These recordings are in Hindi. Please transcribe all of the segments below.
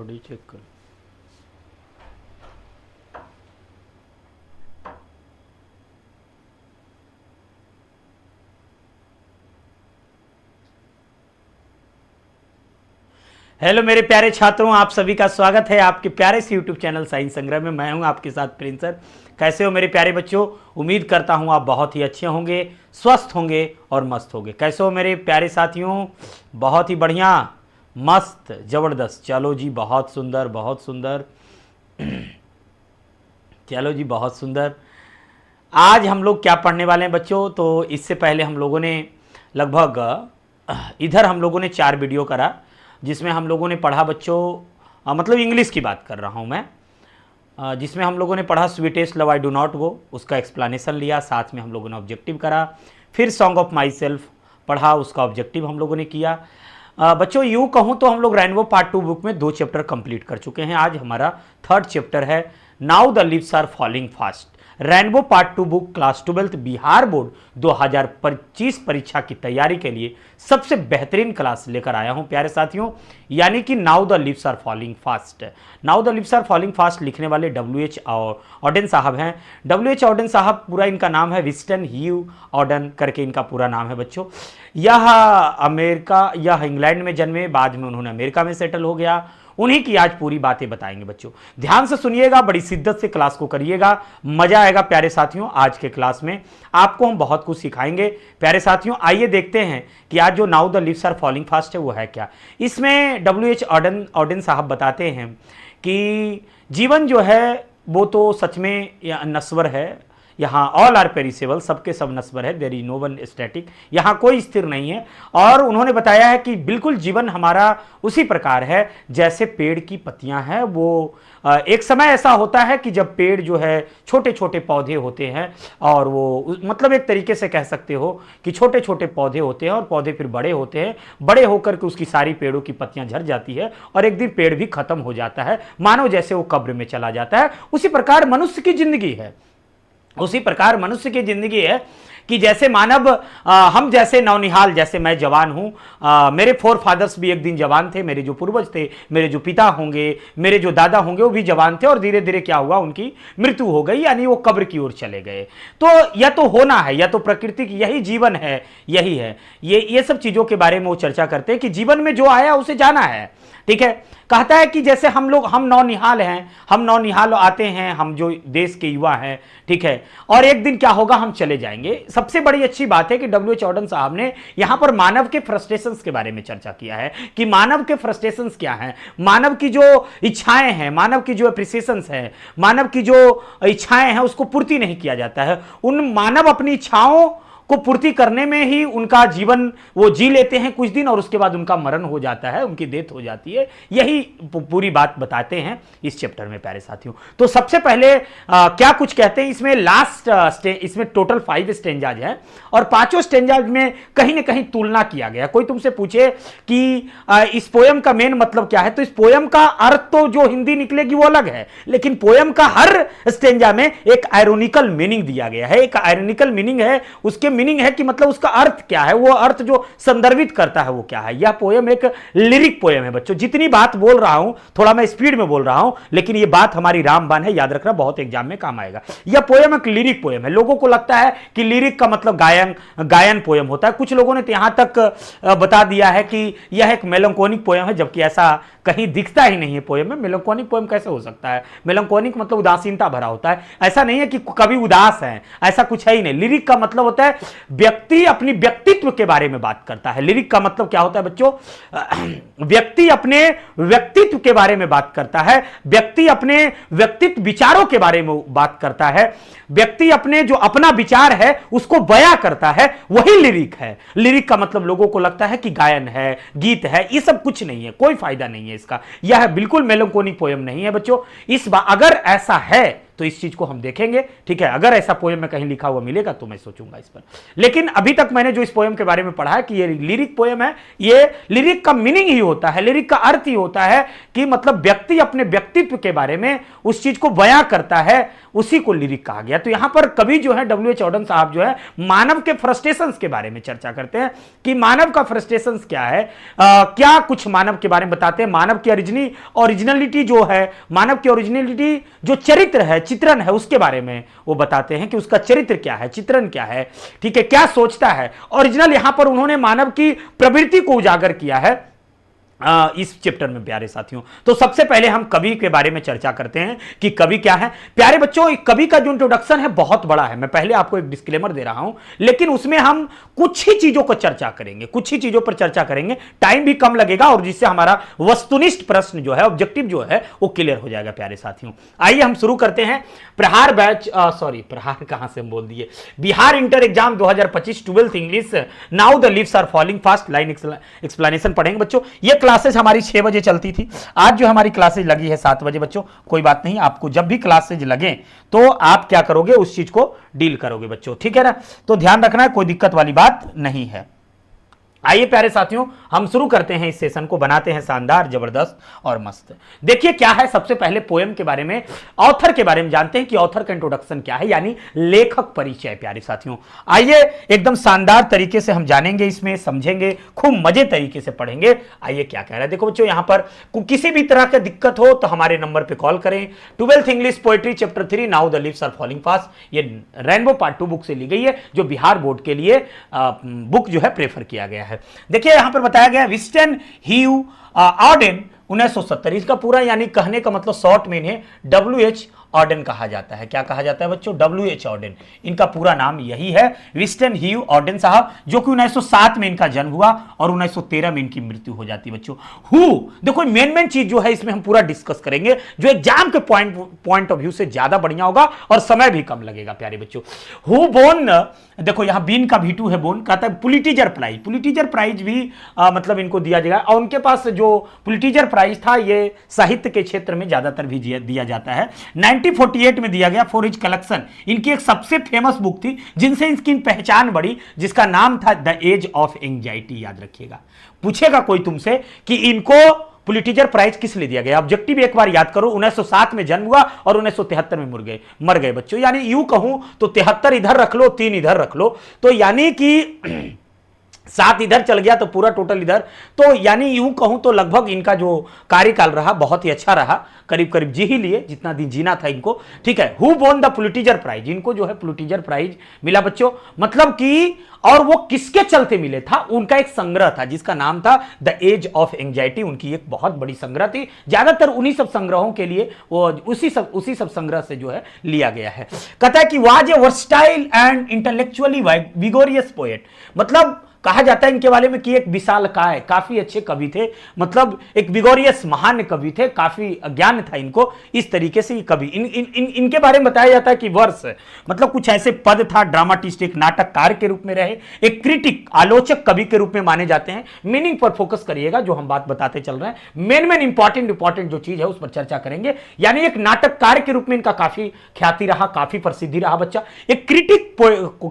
बॉडी चेक कर। हेलो मेरे प्यारे छात्रों, आप सभी का स्वागत है आपके प्यारे से यूट्यूब चैनल साइंस संग्रह में। मैं हूं आपके साथ प्रिंस सर। कैसे हो मेरे प्यारे बच्चों? उम्मीद करता हूं आप बहुत ही अच्छे होंगे, स्वस्थ होंगे और मस्त होंगे। कैसे हो मेरे प्यारे साथियों? बहुत ही बढ़िया, मस्त, ज़बरदस्त। चलो जी, बहुत सुंदर, बहुत सुंदर। चलो जी, बहुत सुंदर। आज हम लोग क्या पढ़ने वाले हैं बच्चों? तो इससे पहले हम लोगों ने लगभग इधर हम लोगों ने 4 वीडियो करा, जिसमें हम लोगों ने पढ़ा बच्चों, मतलब इंग्लिश की बात कर रहा हूं मैं, जिसमें हम लोगों ने पढ़ा sweetest love I do not go, उसका एक्सप्लेनेशन लिया, साथ में हम लोगों ने ऑब्जेक्टिव करा। फिर सॉन्ग ऑफ माई सेल्फ पढ़ा, उसका ऑब्जेक्टिव हम लोगों ने किया। बच्चों यूँ कहूँ तो हम लोग रेनबो पार्ट 2 बुक में 2 चैप्टर कंप्लीट कर चुके हैं। आज हमारा 3rd चैप्टर है, now the leaves are falling fast. Rainbow part 2 book class 12th Bihar board 2025 परीक्षा की तैयारी के लिए सबसे बेहतरीन क्लास लेकर आया हूं प्यारे साथियों, यानी कि now the leaves are falling fast. Now the leaves are falling fast लिखने वाले WH ऑडेन साहब हैं। WH ऑडेन साहब, पूरा इनका नाम है विस्टन ह्यू ऑडेन करके इनका पूरा नाम है बच्चों। यह इंग्लैंड में जन्मे, बाद में उन्होंने अमेरिका में सेटल हो गया। उन्हीं की आज पूरी बातें बताएंगे बच्चों। ध्यान से सुनिएगा, बड़ी शिद्दत से क्लास को करिएगा, मजा आएगा प्यारे साथियों। आज के क्लास में आपको हम बहुत कुछ सिखाएंगे प्यारे साथियों। आइए देखते हैं कि आज जो now the leaves are falling fast है वो है क्या। इसमें WH ऑडेन साहब बताते हैं कि जीवन जो है वो तो सच में नश्वर है। यहाँ ऑल आर पेरिसेबल, सबके सब नश्वर है। There is no one static, यहाँ कोई स्थिर नहीं है। और उन्होंने बताया है कि बिल्कुल जीवन हमारा उसी प्रकार है जैसे पेड़ की पत्तियां हैं। वो एक समय ऐसा होता है कि जब पेड़ जो है छोटे छोटे पौधे होते हैं, और वो मतलब एक तरीके से कह सकते हो कि छोटे छोटे पौधे होते हैं और पौधे फिर बड़े होते हैं। बड़े होकर के उसकी सारी पेड़ों की पत्तियां झड़ जाती है और एक दिन पेड़ भी खत्म हो जाता है, मानो जैसे वो कब्र में चला जाता है। उसी प्रकार मनुष्य की जिंदगी है, उसी प्रकार मनुष्य की जिंदगी है कि जैसे मानव, हम जैसे नौनिहाल, जैसे मैं जवान हूं, मेरे फोर फादर्स भी एक दिन जवान थे, मेरे जो पूर्वज थे, मेरे जो पिता होंगे, मेरे जो दादा होंगे, वो भी जवान थे और धीरे धीरे क्या हुआ, उनकी मृत्यु हो गई, यानी वो कब्र की ओर चले गए। तो यह तो होना है, यह तो प्रकृति की, यही जीवन है, यही है। ये सब चीजों के बारे में वो चर्चा करते हैं कि जीवन में जो आया उसे जाना है। ठीक है, कहता है कि जैसे हम नौनिहाल हैं, हम नौनिहाल आते हैं, हम जो देश के युवा हैं, ठीक है, और एक दिन क्या होगा, हम चले जाएंगे। सबसे बड़ी अच्छी बात है कि WH ऑडेन साहब ने यहां पर मानव के फ्रस्ट्रेशंस के बारे में चर्चा किया है कि मानव के फ्रस्ट्रेशंस क्या हैं, मानव की जो इच्छाएं हैं, मानव की जो एप्रिसिएशंस है, मानव की जो इच्छाएं हैं उसको पूर्ति नहीं किया जाता है। उन मानव अपनी इच्छाओं को पूर्ति करने में ही उनका जीवन वो जी लेते हैं कुछ दिन, और उसके बाद उनका मरण हो जाता है, उनकी डेथ हो जाती है। यही पूरी बात बताते हैं इस चैप्टर में प्यारे साथियों। तो सबसे पहले क्या कुछ कहते हैं इसमें, इसमें टोटल 5 स्टेंजाज हैं और 5 स्टेंजाज में कहीं ना कहीं तुलना किया गया। कोई तुमसे पूछे कि इस पोयम का मेन मतलब क्या है, तो इस पोयम का अर्थ तो जो हिंदी निकलेगी वो अलग है, लेकिन पोयम का हर स्टेंजा में एक आयरोनिकल मीनिंग दिया गया है। एक आयरोनिकल मीनिंग है, उसके मीनिंग है कि मतलब उसका अर्थ क्या है, वो अर्थ जो संदर्भित करता है वो क्या है। यह पोयम एक लिरिक पोयम है बच्चों। जितनी बात बोल रहा हूं, थोड़ा मैं स्पीड में बोल रहा हूं, लेकिन ये बात हमारी रामबाण है, याद रखना, बहुत एग्जाम में काम आएगा। यह पोयम एक लिरिक पोयम है। लोगों को लगता है कि लिरिक का मतलब गायन पोयम होता है। कुछ लोगों ने यहां तक बता दिया है कि यह एक मेलंकोनिक पोयम है, जबकि ऐसा कहीं दिखता ही नहीं है पोयम में। मेलंकोनिक पोयम कैसे हो सकता है? मेलंकोनिक मतलब उदासीनता भरा होता है। ऐसा नहीं है कि कभी उदास है, ऐसा कुछ है ही नहीं। लिरिक का मतलब होता है व्यक्ति अपनी व्यक्तित्व के बारे में बात करता है। लिरिक का मतलब क्या होता है बच्चों? व्यक्ति अपने व्यक्तित्व के बारे में बात करता है, व्यक्ति अपने व्यक्तित्व विचारों के बारे में बात करता है, व्यक्ति अपने जो अपना विचार है उसको बयां करता है, वही लिरिक है। लिरिक का मतलब लोगों को लगता है कि गायन है, गीत है, ये सब कुछ नहीं है, कोई फायदा नहीं है इसका। यह बिल्कुल मेलंकोनिक पोयम नहीं है बच्चों। अगर ऐसा है तो इस चीज को हम देखेंगे, ठीक है। अगर ऐसा पोएम में कहीं लिखा हुआ मिलेगा तो मैं सोचूंगा इस पर। लेकिन अभी तक मैंने जो इस पोएम के बारे में पढ़ा है कि ये लिरिक पोएम है, ये लिरिक का मीनिंग ही होता है, लिरिक का अर्थ ही होता है कि मतलब व्यक्ति अपने व्यक्तित्व के बारे में उस चीज को बयां करता है, उसी को लिरिक कहा गया। तो यहां पर कवि जो है W.H. ऑडेन साहब जो है मानव के फ्रस्ट्रेशंस के बारे में चर्चा करते हैं कि मानव का फ्रस्ट्रेशंस क्या है, क्या कुछ मानव के बारे में बताते हैं। मानव की ओरिजिनलिटी जो है, मानव की ओरिजिनलिटी जो चरित्र है, चित्रण है, उसके बारे में वो बताते हैं कि उसका चरित्र क्या है, चित्रण क्या है, ठीक है, क्या सोचता है। ओरिजिनल यहां पर उन्होंने मानव की प्रवृत्ति को उजागर किया है इस चैप्टर में प्यारे साथियों। तो सबसे पहले हम कवि के बारे में चर्चा करते हैं कि कवि क्या है। प्यारे बच्चों, कवि का जो इंट्रोडक्शन है बहुत बड़ा है, मैं पहले आपको एक डिस्क्लेमर दे रहा हूं, लेकिन उसमें हम कुछ ही चीजों को चर्चा करेंगे, कुछ ही चीजों पर चर्चा करेंगे, टाइम भी कम लगेगा और जिससे हमारा वस्तुनिष्ठ प्रश्न जो है, ऑब्जेक्टिव जो है, वो क्लियर हो जाएगा प्यारे साथियों। आइए हम शुरू करते हैं। प्रहार बैच, प्रहार कहां से हम बोल दिए, Bihar inter exam 2025 12th English, now the leaves are falling fast, line explanation पढ़ेंगे बच्चों। ये क्लासेस हमारी 6 बजे चलती थी, आज जो हमारी क्लासेज लगी है 7 बजे बच्चों। कोई बात नहीं, आपको जब भी क्लासेज लगे तो आप क्या करोगे, उस चीज को डील करोगे बच्चों, ठीक है ना। तो ध्यान रखना है, कोई दिक्कत वाली बात नहीं है। आइए प्यारे साथियों, हम शुरू करते हैं इस सेशन को, बनाते हैं शानदार, जबरदस्त और मस्त। देखिए क्या है, सबसे पहले पोएम के बारे में, ऑथर के बारे में जानते हैं कि ऑथर का इंट्रोडक्शन क्या है, यानी लेखक परिचय। प्यारे साथियों आइए एकदम शानदार तरीके से हम जानेंगे, इसमें समझेंगे, खूब मजे तरीके से पढ़ेंगे। आइए क्या कह रहा है, देखो बच्चों, यहां पर किसी भी तरह की दिक्कत हो तो हमारे नंबर पर कॉल करें। 12th English poetry chapter 3, now the leaves are falling fast, ये रेनबो पार्ट 2 बुक से ली गई है, जो बिहार बोर्ड के लिए बुक जो है प्रेफर किया गया है। देखिए यहां पर बताया गया विस्टन ह्यू ऑडेन 1970, इसका पूरा यानी कहने का मतलब शॉर्ट में है W.H. ऑडेन कहा जाता है। क्या कहा जाता है बच्चों, W.H. ऑडेन, इनका पूरा नाम यही है, विस्टन ह्यू ऑडेन साहब, जो कि 1907 में इनका जन्म हुआ और 1913 में इनकी मृत्यु हो जाती है बच्चों। हु, देखो मेन चीज जो है इसमें हम पूरा डिस्कस करेंगे, जो एग्जाम के पॉइंट ऑफ व्यू से ज्यादा बढ़िया होगा और समय भी कम लगेगा प्यारे बच्चों। हु बोर्न, देखो यहां बीन का V2 है, बोर्न कहता है पुलिटिजर प्राइज भी मतलब इनको दिया जाएगा, और उनके पास जो पुलिटिजर प्राइज था ये साहित्य के क्षेत्र में ज्यादातर भी दिया जाता है। 1948 में दिया गया फॉर हिज कलेक्शन, इनकी एक सबसे फेमस बुक थी जिनसे इनकी पहचान बढ़ी, जिसका नाम था द एज ऑफ एंजाइटी। याद रखिएगा, पूछेगा कोई तुमसे कि इनको पुलिटिजर प्राइज किस लिए दिया गया, ऑब्जेक्टिव एक बार याद करो। 1907 में जन्म हुआ और 1973 में मर गए बच्चों, यानी यूं कहूं तो 73 इधर रख लो, 3 इधर रख लो, तो यानी कि 7 इधर चल गया तो पूरा टोटल इधर, तो यानी यूं कहूं तो लगभग इनका जो कार्यकाल रहा बहुत ही अच्छा रहा, करीब करीब जी ही लिए जितना दिन जीना था इनको, ठीक है। हु बोन द पुलिटिजर प्राइज, इनको जो है पुलिटिजर प्राइज मिला बच्चों, मतलब कि, और वो किसके चलते मिले था, उनका एक संग्रह था जिसका नाम था द एज ऑफ एंजाइटी, उनकी एक बहुत बड़ी संग्रह थी, ज्यादातर उन्हीं सब संग्रहों के लिए वो उसी सब संग्रह से जो है लिया गया है। कहता है कि was a versatile and intellectually vigorous poet, मतलब कहा जाता है इनके बारे में कि एक विशालकाय, काफी अच्छे कवि थे, मतलब एक विगोरियस महान कवि थे, काफी ज्ञान था इनको, इस तरीके से कवि इनके बारे में बताया जाता है कि वर्ष मतलब कुछ ऐसे पद था, ड्रामाटिस्ट, एक नाटककार के रूप में रहे, एक क्रिटिक, आलोचक कवि के रूप में माने जाते हैं। मीनिंग पर फोकस करिएगा, जो हम बात बताते चल रहे हैं, मेन इंपॉर्टेंट जो चीज है उस पर चर्चा करेंगे। यानी एक नाटककार के रूप में इनका काफी ख्याति रहा, काफी प्रसिद्धि रहा बच्चा, एक क्रिटिक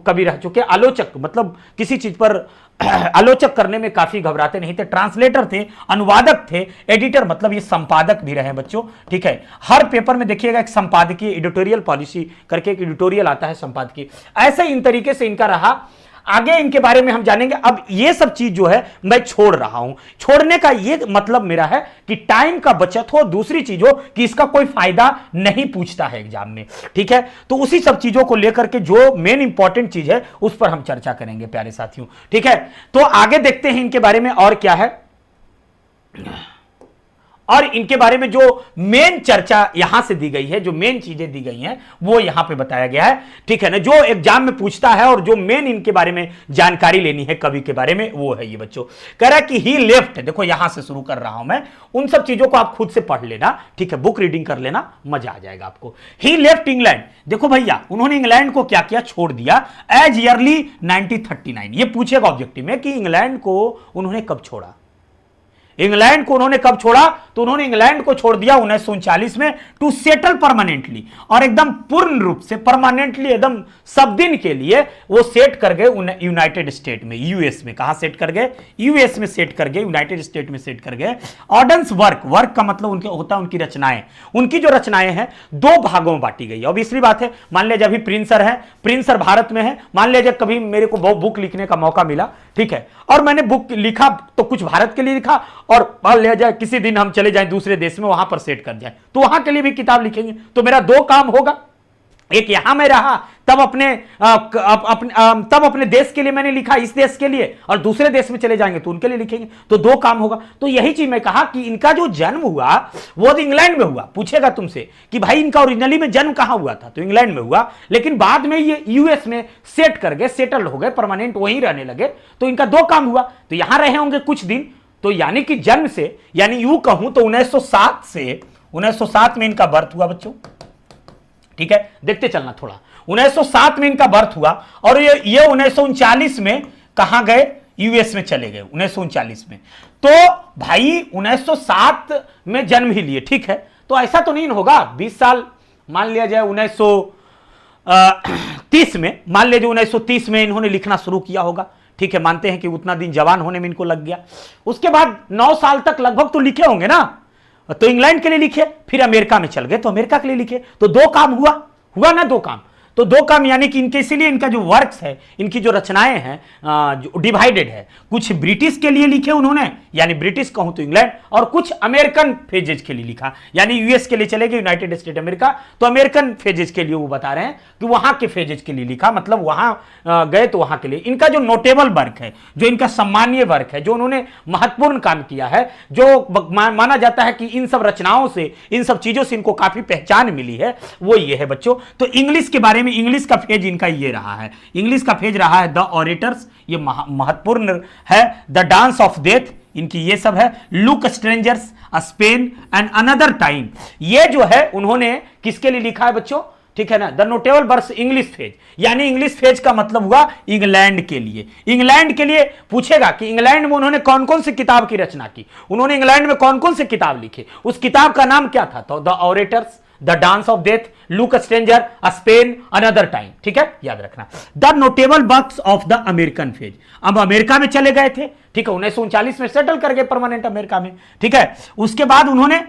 कवि रह चुके, आलोचक मतलब किसी चीज पर आलोचक करने में काफी घबराते नहीं थे, ट्रांसलेटर थे, अनुवादक थे, एडिटर मतलब ये संपादक भी रहे बच्चों, ठीक है। हर पेपर में देखिएगा एक संपादकीय एडिटोरियल पॉलिसी करके एक एडिटोरियल आता है संपादकीय, ऐसे इन तरीके से इनका रहा। आगे इनके बारे में हम जानेंगे। अब ये सब चीज जो है मैं छोड़ रहा हूं, छोड़ने का ये मतलब मेरा है कि टाइम का बचत हो, दूसरी चीज हो कि इसका कोई फायदा नहीं पूछता है एग्जाम में, ठीक है। तो उसी सब चीजों को लेकर के जो मेन इंपॉर्टेंट चीज है उस पर हम चर्चा करेंगे प्यारे साथियों, ठीक है। तो आगे देखते हैं इनके बारे में और क्या है, और इनके बारे में जो मेन चर्चा यहां से दी गई है, जो मेन चीजें दी गई हैं वो यहां पे बताया गया है, ठीक है ना, जो एग्जाम में पूछता है और जो मेन इनके बारे में जानकारी लेनी है कवि के बारे में, वो है ये बच्चों। कह रहा है कि ही लेफ्ट, देखो यहां से शुरू कर रहा हूं मैं, उन सब चीजों को आप खुद से पढ़ लेना, ठीक है, बुक रीडिंग कर लेना, मजा आ जाएगा आपको। ही लेफ्ट इंग्लैंड, देखो भैया उन्होंने इंग्लैंड को क्या किया, छोड़ दिया, एज ईयरली 1939। ये पूछेगा ऑब्जेक्टिव में कि इंग्लैंड को उन्होंने कब छोड़ा, इंग्लैंड को उन्होंने कब छोड़ा? तो उन्होंने इंग्लैंड को छोड़ दिया 1939 में टू सेटल परमानेंटली, और एकदम पूर्ण रूप से परमानेंटली, एकदम सब दिन के लिए वो सेट कर गए यूनाइटेड स्टेट में, यूएस में। कहां सेट कर गए? यूएस में सेट कर गए, यूनाइटेड स्टेट में सेट कर गए। ऑर्डन्स वर्क, वर्क का मतलब उनके होता है उनकी रचनाएं। उनकी जो रचनाएं हैं दो भागों में बांटी गई। ऑब्वियसली बात है, मान लीजिए अभी प्रिंसर है, प्रिंसर भारत में है, मान लीजिए कभी मेरे को बुक लिखने का मौका मिला, ठीक है, और मैंने बुक लिखा तो कुछ भारत के लिए लिखा, और मान लिया जाए किसी दिन हम चले जाएं दूसरे देश में, वहां पर सेट कर जाए, तो वहां के लिए भी किताब लिखेंगे। तो मेरा दो काम होगा, एक यहां में रहा तब अपने देश के लिए मैंने लिखा, इस देश के लिए, और दूसरे देश में चले जाएंगे तो उनके लिए लिखेंगे, तो दो काम होगा। तो यही चीज मैं कहा कि इनका जो जन्म हुआ वो तो इंग्लैंड में हुआ। पूछेगा तुमसे कि भाई इनका ओरिजिनली में जन्म कहां हुआ था, तो इंग्लैंड में हुआ, लेकिन बाद में ये यूएस में सेट कर गए, सेटल हो गए, परमानेंट वहीं रहने लगे। तो इनका दो काम हुआ, तो यहां रहे होंगे कुछ दिन, तो यानी कि जन्म से, यानी यूं कहूं तो 1907 से 1907 में इनका बर्थ हुआ बच्चों, ठीक है, देखते चलना थोड़ा। 1907 में इनका बर्थ हुआ, और ये 1939 में कहां गए? यूएस में चले गए 1939 में। तो भाई 1907 में जन्म ही लिए, ठीक है, तो ऐसा तो नहीं होगा 20 साल, मान लिया जाए 1930 में, मान लीजिए 1930 में इन्होंने लिखना शुरू किया होगा, ठीक है, मानते हैं कि उतना दिन जवान होने में इनको लग गया। उसके बाद 9 साल तक लगभग तो लिखे होंगे ना, तो इंग्लैंड के लिए लिखे, फिर अमेरिका में चल गए तो अमेरिका के लिए लिखे। तो दो काम हुआ ना, दो काम। तो दो काम यानी कि इनके, इसीलिए इनका जो वर्क्स है, इनकी जो रचनाएं हैं जो डिवाइडेड है, कुछ ब्रिटिश के लिए लिखे उन्होंने, यानी ब्रिटिश कहूं तो इंग्लैंड, और कुछ अमेरिकन फेजेज के लिए लिखा, यानी यूएस के लिए चले गए, यूनाइटेड स्टेट अमेरिका, तो अमेरिकन फेजेज के लिए वो बता रहे हैं कि वहां के फेजेज के लिए लिखा, मतलब वहां गए तो वहां के लिए। इनका जो नोटेबल वर्क है, जो इनका सम्मानीय वर्क है, जो उन्होंने महत्वपूर्ण काम किया है, जो माना जाता है कि इन सब रचनाओं से, इन सब चीजों से इनको काफी पहचान मिली है, वो ये है बच्चों। तो इंग्लिश के बारे में, इंग्लिश का फेज इनका ये रहा है, इंग्लिश का फेज रहा है द ऑरेटर्स, ये महत्वपूर्ण है, द डांस ऑफ डेथ, इनकी ये सब है, look strangers, Spain and another time, ये जो है उन्होंने किसके लिए लिखा है बच्चों, ठीक है ना, the notable works English phase, यानी इंग्लिश फेज का मतलब हुआ इंग्लैंड के लिए। इंग्लैंड के लिए पूछेगा कि इंग्लैंड में उन्होंने कौन कौन सी किताब की रचना की, उन्होंने इंग्लैंड में कौन कौन सी किताब लिखी, उस किताब का नाम क्या था, तो the orators, the dance of death, look stranger, Spain, another time, ठीक है, याद रखना। The notable works of the American phase, अब अमेरिका में चले गए थे, ठीक है, 1939 में सेटल कर गए परमानेंट अमेरिका में, ठीक है। उसके बाद उन्होंने,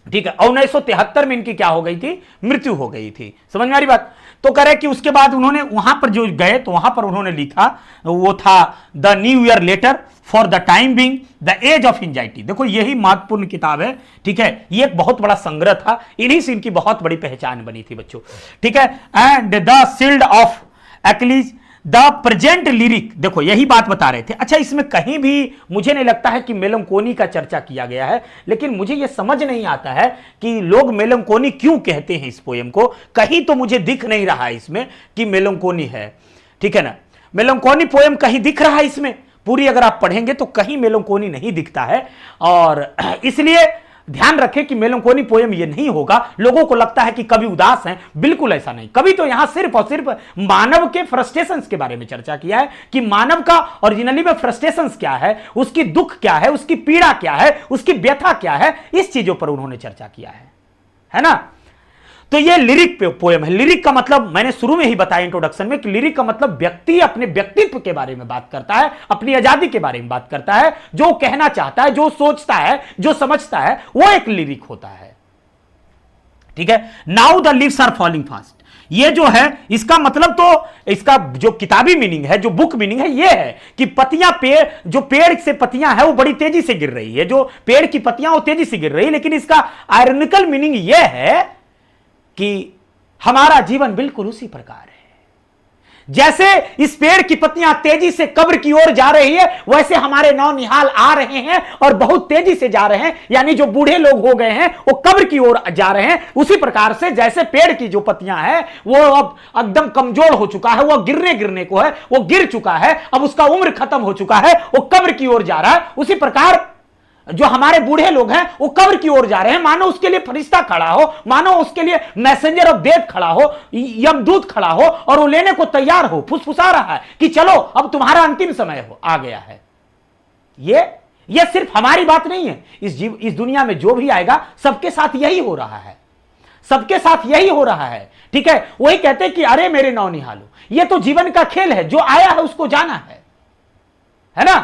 ठीक है, 1973 में इनकी क्या हो गई थी, मृत्यु हो गई थी, समझ में आ रही बात। तो कह रहे कि उसके बाद उन्होंने वहां पर जो गए तो वहां पर उन्होंने लिखा, वो था the new year letter for the time being, the age of anxiety. देखो यही महत्वपूर्ण किताब है, ठीक है, ये एक बहुत बड़ा संग्रह था, इन्हीं से इनकी बहुत बड़ी पहचान बनी थी बच्चों, ठीक है। And the shield of Achilles, the present lyric, देखो यही बात बता रहे थे। अच्छा, इसमें कहीं भी मुझे नहीं लगता है कि मेलंकोनी का चर्चा किया गया है, लेकिन मुझे यह समझ नहीं आता है कि लोग मेलंकोनी क्यों कहते हैं इस पोएम को। कहीं तो मुझे दिख नहीं रहा है इसमें कि मेलंकोनी है, ठीक है ना, मेलंकोनी पोएम कहीं दिख रहा है इसमें, पूरी अगर आप पढ़ेंगे तो कहीं मेलंकोनी नहीं दिखता है, और इसलिए ध्यान रखें कि मेलंकोनी पोएम ये नहीं होगा। लोगों को लगता है कि कवि उदास हैं, बिल्कुल ऐसा नहीं। कवि तो यहां सिर्फ और सिर्फ मानव के फ्रस्ट्रेशंस के बारे में चर्चा किया है कि मानव का ओरिजिनली में फ्रस्ट्रेशंस क्या है, उसकी दुख क्या है, उसकी पीड़ा क्या है, उसकी व्यथा क्या है, इस चीजों पर उन्होंने चर्चा किया है ना। तो ये लिरिक पोएम है। लिरिक का मतलब मैंने शुरू में ही बताया इंट्रोडक्शन में कि लिरिक का मतलब व्यक्ति अपने व्यक्तित्व के बारे में बात करता है, अपनी आजादी के बारे में बात करता है, जो कहना चाहता है, जो सोचता है, जो समझता है, वो एक लिरिक होता है, ठीक है। Now the leaves are falling fast, ये जो है इसका मतलब, तो इसका जो किताबी मीनिंग है, जो बुक मीनिंग है, ये है कि पत्तियां, पेड़ से पत्तियां है वो बड़ी तेजी से गिर रही है, जो पेड़ की पत्तियां वो तेजी से गिर रही है, लेकिन इसका आयरनिकल मीनिंग ये है कि हमारा जीवन बिल्कुल उसी प्रकार है, जैसे इस पेड़ की पत्तियां तेजी से कब्र की ओर जा रही है, वैसे हमारे नौनिहाल आ रहे हैं और बहुत तेजी से जा रहे हैं, यानी जो बूढ़े लोग हो गए हैं वो कब्र की ओर जा रहे हैं। उसी प्रकार से जैसे पेड़ की जो पत्तियां हैं वो अब एकदम कमजोर हो चुका है, वो गिरने को है, वो गिर चुका है, अब उसका उम्र खत्म हो चुका है, वो कब्र की ओर जा रहा है। उसी प्रकार जो हमारे बूढ़े लोग हैं वो कब्र की ओर जा रहे हैं, मानो उसके लिए फरिश्ता खड़ा हो, मानो उसके लिए मैसेंजर ऑफ डेथ खड़ा हो, यमदूत खड़ा हो, और वो लेने को तैयार हो, फुसफुसा रहा है कि चलो अब तुम्हारा अंतिम समय हो आ गया है। ये यह सिर्फ हमारी बात नहीं है, इस दुनिया में जो भी आएगा सबके साथ यही हो रहा है, सबके साथ यही हो रहा है। ठीक है, वही कहते हैं कि अरे मेरे नौनिहालो, यह तो जीवन का खेल है, जो आया है उसको जाना है ना।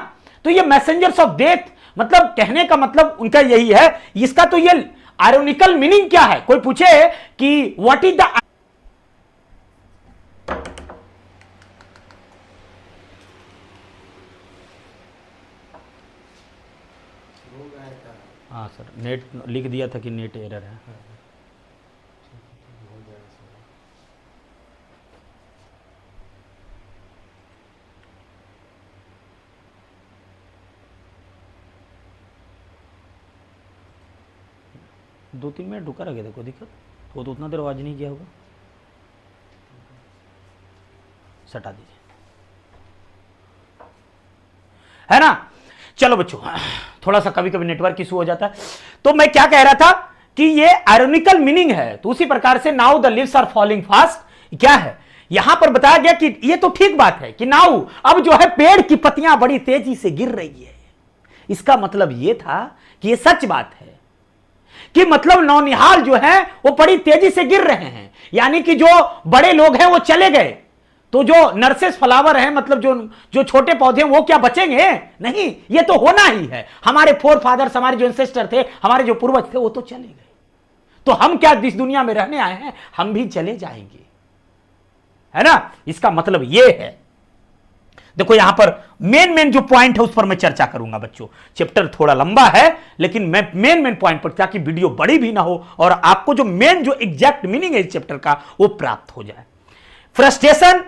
तो ये मैसेंजर्स ऑफ डेथ, मतलब कहने का मतलब उनका यही है। इसका तो ये आयरोनिकल मीनिंग क्या है, कोई पूछे कि व्हाट इज द, हाँ सर, नेट लिख दिया था कि नेट एरर है। दो तीन मिनट रुका रखे, देखो दिक्कत वो तो उतना देर आवाज नहीं किया होगा, सटा दीजिए, है ना। चलो बच्चों, थोड़ा सा कभी कभी नेटवर्क इशू हो जाता है। तो मैं क्या कह रहा था कि ये आयरोनिकल मीनिंग है। तो उसी प्रकार से now the leaves are falling fast, क्या है यहां पर बताया गया कि ये तो ठीक बात है कि नाउ अब जो है पेड़ की पत्तियां बड़ी तेजी से गिर रही है। इसका मतलब ये था कि ये सच बात है कि मतलब नौनिहाल जो है वो बड़ी तेजी से गिर रहे हैं, यानी कि जो बड़े लोग हैं वो चले गए, तो जो नर्सेस फ्लावर हैं, मतलब जो छोटे पौधे हैं वो क्या बचेंगे? नहीं, ये तो होना ही है। हमारे फोर फादर्स, हमारे जो एंसेस्टर थे, हमारे जो पूर्वज थे, वो तो चले गए, तो हम क्या इस दुनिया में रहने आए हैं? हम भी चले जाएंगे, है ना। इसका मतलब ये है। देखो यहां पर मेन जो पॉइंट है उस पर मैं चर्चा करूंगा बच्चों। चैप्टर थोड़ा लंबा है, लेकिन मैं मेन पॉइंट पर, ताकि वीडियो बड़ी भी ना हो और आपको जो एग्जैक्ट मीनिंग है इस चैप्टर का वो प्राप्त हो जाए। फ्रस्ट्रेशन,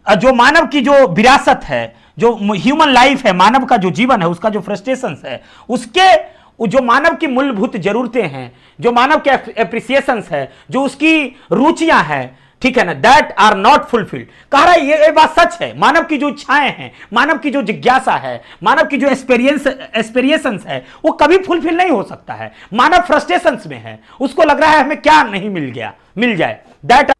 जो मानव की जो विरासत है, जो ह्यूमन लाइफ है, मानव का जो जीवन है, उसका जो फ्रस्ट्रेशन है, उसके जो मानव की मूलभूत जरूरतें हैं, जो मानव के एप्रिसिएशन है, जो उसकी रुचियां हैं, ठीक है ना, दैट आर नॉट फुलफिल्ड। कह रहा है ये बात सच है, मानव की जो इच्छाएं हैं, मानव की जो जिज्ञासा है, मानव की जो एस्पिरेशंस है, वो कभी फुलफिल नहीं हो सकता है। मानव फ्रस्ट्रेशंस में है, उसको लग रहा है हमें क्या नहीं मिल जाए, दैट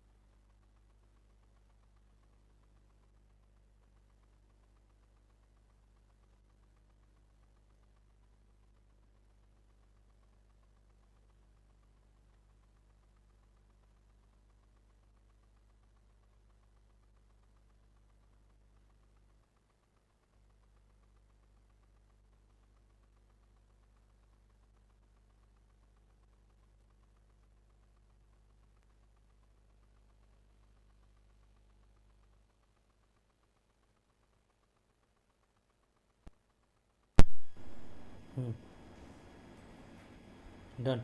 डन।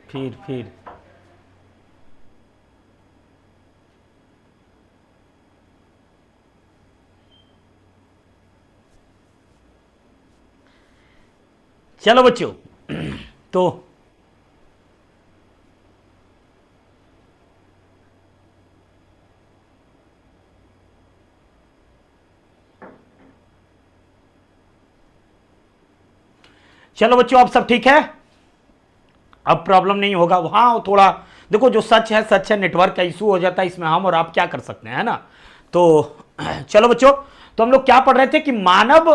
ठीक, फिर चलो बच्चों, तो चलो बच्चों, अब सब ठीक है, अब प्रॉब्लम नहीं होगा। हाँ थोड़ा देखो, जो सच है, नेटवर्क का इशू हो जाता है, इसमें हम और आप क्या कर सकते हैं, है ना। तो चलो बच्चों, तो हम लोग क्या पढ़ रहे थे कि मानव,